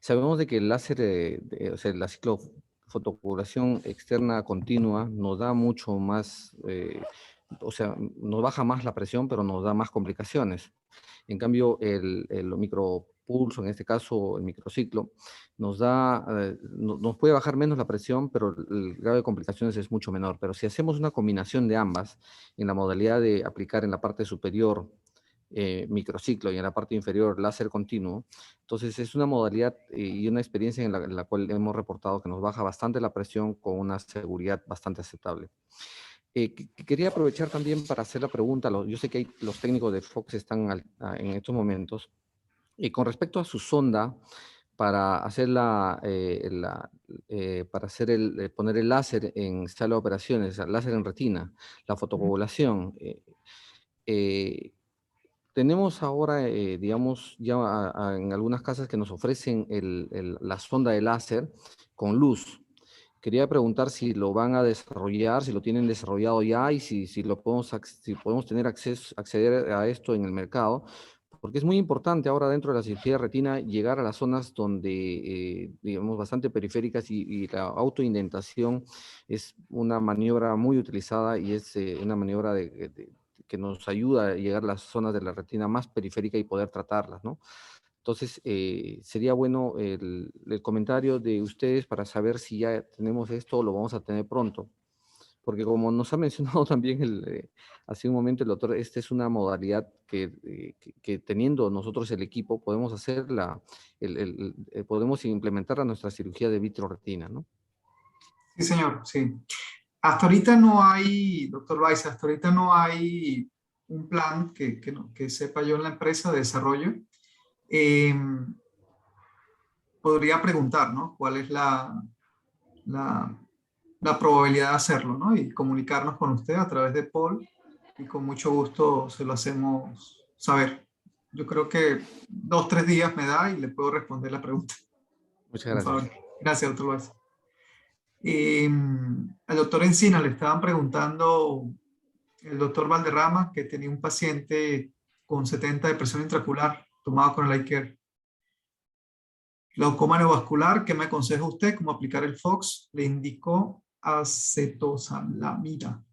Sabemos de que el láser, o sea, la ciclofotocoagulación externa continua nos da mucho más, o sea, nos baja más la presión, pero nos da más complicaciones. En cambio, el micropulso, en este caso el microciclo, nos puede bajar menos la presión, pero el grado de complicaciones es mucho menor. Pero si hacemos una combinación de ambas, en la modalidad de aplicar en la parte superior microciclo y en la parte inferior láser continuo, entonces es una modalidad y una experiencia en la cual hemos reportado que nos baja bastante la presión con una seguridad bastante aceptable. Quería aprovechar también para hacer la pregunta, yo sé que los técnicos de Fox están en estos momentos, con respecto a su sonda para hacer poner el láser en sala de operaciones, el láser en retina, la fotocoagulación. Tenemos ahora, digamos, ya en algunas casas que nos ofrecen la sonda de láser con luz. Quería preguntar si lo van a desarrollar, si lo tienen desarrollado ya y si podemos acceder a esto en el mercado, porque es muy importante ahora dentro de la cirugía de retina llegar a las zonas donde, digamos, bastante periféricas y la autoindentación es una maniobra muy utilizada y es una maniobra que nos ayuda a llegar a las zonas de la retina más periférica y poder tratarlas, ¿no? Entonces, sería bueno el comentario de ustedes para saber si ya tenemos esto o lo vamos a tener pronto. Porque como nos ha mencionado también hace un momento el doctor, esta es una modalidad que teniendo nosotros el equipo podemos hacer podemos implementar a nuestra cirugía de vitroretina, ¿no? Sí, señor, sí. Hasta ahorita no hay, doctor Loaiza, hasta ahorita no hay un plan que sepa yo en la empresa de desarrollo. Podría preguntar, ¿no? ¿Cuál es la probabilidad de hacerlo, ¿no? Y comunicarnos con usted a través de Paul y con mucho gusto se lo hacemos saber. Yo creo que 2 o 3 días me da y le puedo responder la pregunta. Muchas Por gracias. favor. Gracias, doctor Loaiza. Al doctor Encina le estaban preguntando el doctor Valderrama que tenía un paciente con 70 de presión intraocular tomado con el iCare. Glaucoma neovascular, ¿qué me aconseja usted? ¿Cómo aplicar el Fox? Le indicó acetosalamida.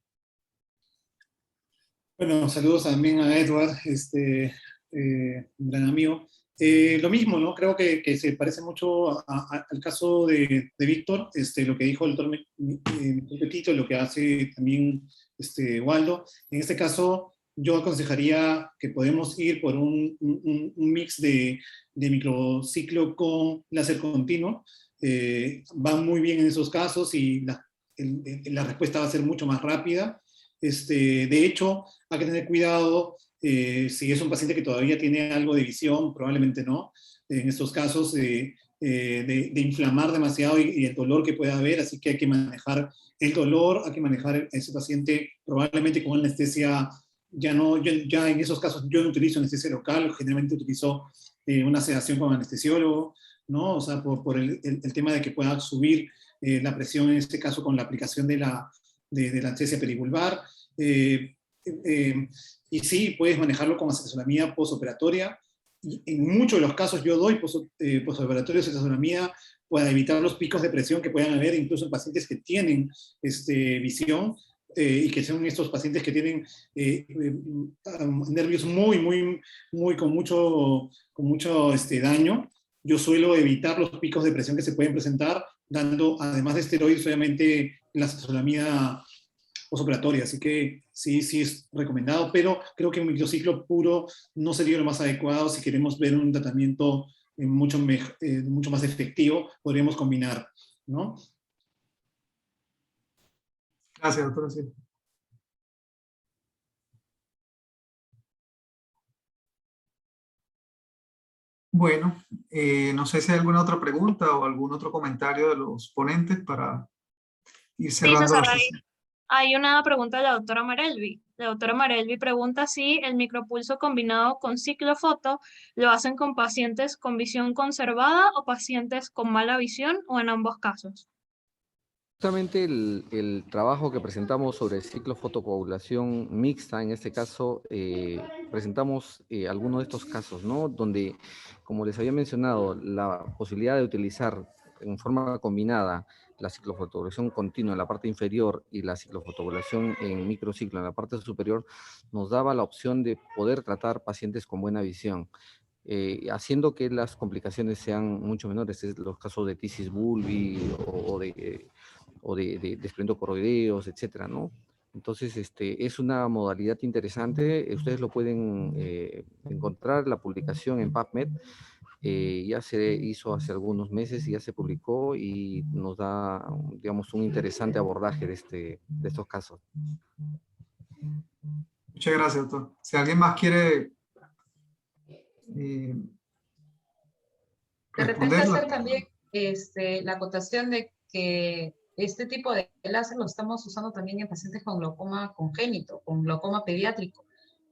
Bueno, saludos también a Edward, un gran amigo. Lo mismo, ¿no? Creo que se parece mucho al caso de Víctor, lo que dijo el doctor Petito, lo que hace también Waldo. En este caso, yo aconsejaría que podemos ir por un mix de microciclo con láser continuo. Va muy bien en esos casos y la respuesta va a ser mucho más rápida. De hecho, hay que tener cuidado si es un paciente que todavía tiene algo de visión, probablemente no, en estos casos de inflamar demasiado y el dolor que pueda haber, así que hay que manejar el dolor, hay que manejar a ese paciente probablemente con anestesia, ya en esos casos yo no utilizo anestesia local, generalmente utilizo una sedación con anestesiólogo, ¿no? O sea, por el tema de que pueda subir la presión en este caso con la aplicación de la anestesia perivulvar. Y sí, puedes manejarlo con acetosalamida postoperatoria. Y en muchos de los casos yo doy postoperatorio de acetosalamida para evitar los picos de presión que puedan haber incluso en pacientes que tienen visión y que son estos pacientes que tienen nervios con mucho daño. Yo suelo evitar los picos de presión que se pueden presentar dando, además de esteroides, obviamente, la acetosalamida postoperatoria, así que sí es recomendado, pero creo que un microciclo puro no sería lo más adecuado si queremos ver un tratamiento mucho más efectivo, podríamos combinar, ¿no? Gracias, doctor. Sí. Bueno, no sé si hay alguna otra pregunta o algún otro comentario de los ponentes para ir cerrando César, la sesión. hay una pregunta de la doctora Marelvi. La doctora Marelvi pregunta si el micropulso combinado con ciclofoto lo hacen con pacientes con visión conservada o pacientes con mala visión o en ambos casos. Justamente el trabajo que presentamos sobre ciclofotocoagulación mixta, en este caso, presentamos algunos de estos casos, ¿no? Donde, como les había mencionado, la posibilidad de utilizar en forma combinada la ciclofotocoagulación continua en la parte inferior y la ciclofotocoagulación en microciclo en la parte superior, nos daba la opción de poder tratar pacientes con buena visión. Haciendo que las complicaciones sean mucho menores, es los casos de tisis bulbi o de esplendocoroideos, etcétera, ¿no? Entonces, es una modalidad interesante. Ustedes lo pueden encontrar, la publicación en PubMed. Ya se hizo hace algunos meses y ya se publicó y nos da, digamos, un interesante abordaje de estos casos. Muchas gracias, doctor. Si alguien más quiere de repente responderla. hacer también la acotación de que este tipo de láser lo estamos usando también en pacientes con glaucoma congénito, con glaucoma pediátrico,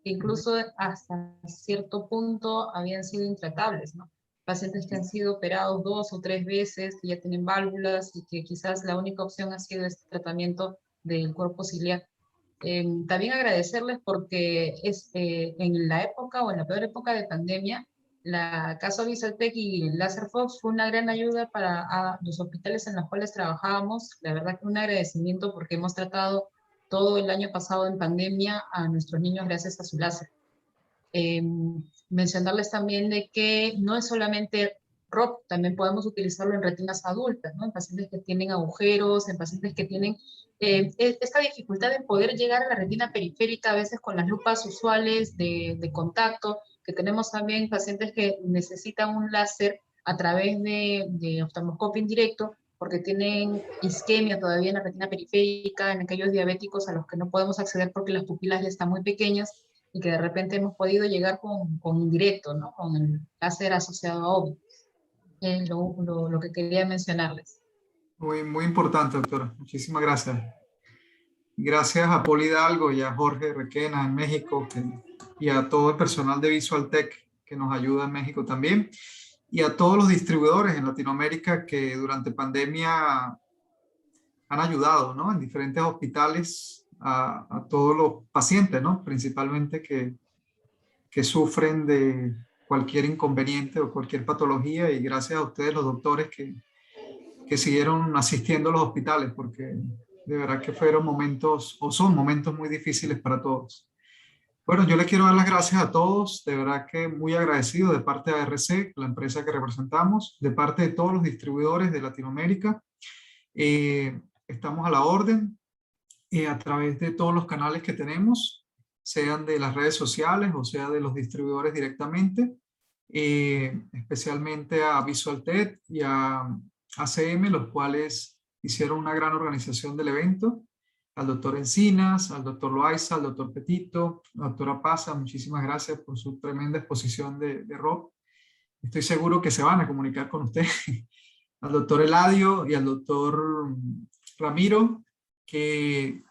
que incluso hasta cierto punto habían sido intratables, ¿no? Pacientes que han sido operados 2 o 3 veces, que ya tienen válvulas y que quizás la única opción ha sido este tratamiento del cuerpo ciliar. También agradecerles porque en la época o en la peor época de pandemia, la Casa Bisaltec y Láser Fox fue una gran ayuda para los hospitales en los cuales trabajábamos. La verdad que un agradecimiento porque hemos tratado todo el año pasado en pandemia a nuestros niños gracias a su láser. Mencionarles también de que no es solamente ROP, también podemos utilizarlo en retinas adultas, ¿no? En pacientes que tienen agujeros, en pacientes que tienen esta dificultad de poder llegar a la retina periférica, a veces con las lupas usuales de contacto, que tenemos también pacientes que necesitan un láser a través de oftalmoscopio indirecto, porque tienen isquemia todavía en la retina periférica, en aquellos diabéticos a los que no podemos acceder porque las pupilas ya están muy pequeñas, y que de repente hemos podido llegar con indirecto, ¿no? Con el láser asociado a OVI. Lo que quería mencionarles. Muy importante, doctora. Muchísimas gracias. Gracias a Poli Hidalgo y a Jorge Requena en México y a todo el personal de VisualTech que nos ayuda en México también, y a todos los distribuidores en Latinoamérica que durante pandemia han ayudado, ¿no? En diferentes hospitales a todos los pacientes, ¿no? Principalmente que sufren de cualquier inconveniente o cualquier patología, y gracias a ustedes los doctores que siguieron asistiendo a los hospitales, porque de verdad que fueron momentos, o son momentos muy difíciles para todos. Bueno, yo les quiero dar las gracias a todos, de verdad que muy agradecido de parte de ARC, la empresa que representamos, de parte de todos los distribuidores de Latinoamérica. Estamos a la orden a través de todos los canales que tenemos, sean de las redes sociales o sea de los distribuidores directamente, especialmente a VisualTech y a ACM, los cuales hicieron una gran organización del evento, al doctor Encinas, al doctor Loaiza, al doctor Petito, a la doctora Paza, muchísimas gracias por su tremenda exposición de ROP. Estoy seguro que se van a comunicar con usted, al doctor Eladio y al doctor Ramiro, que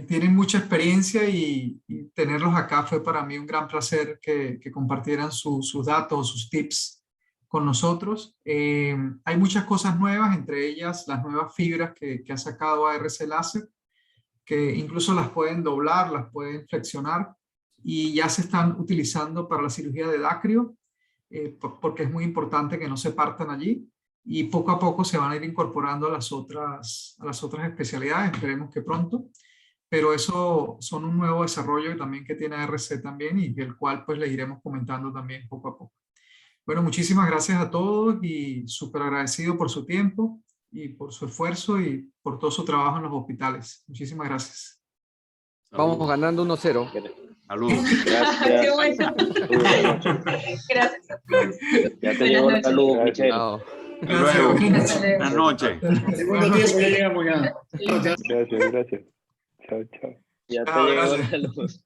tienen mucha experiencia, y tenerlos acá fue para mí un gran placer que compartieran sus datos, sus tips con nosotros. Hay muchas cosas nuevas, entre ellas las nuevas fibras que ha sacado ARC Láser, que incluso las pueden doblar, las pueden flexionar, y ya se están utilizando para la cirugía de dacrio, porque es muy importante que no se partan allí, y poco a poco se van a ir incorporando a las otras especialidades, esperemos que pronto, pero eso son un nuevo desarrollo también que tiene ARC también, y el cual pues les iremos comentando también poco a poco. Bueno, muchísimas gracias a todos y súper agradecido por su tiempo y por su esfuerzo y por todo su trabajo en los hospitales. Muchísimas gracias. Vamos ganando 1-0. Saludos. Gracias. Qué bueno. Gracias a todos. Ya te llegó la luz, Michelle. Chao. Hasta luego. Gracias. Buenas noches. Segundo tiempo ya llegamos ya. Gracias. Chao, chao. Ya te Chao, llegó gracias. la luz.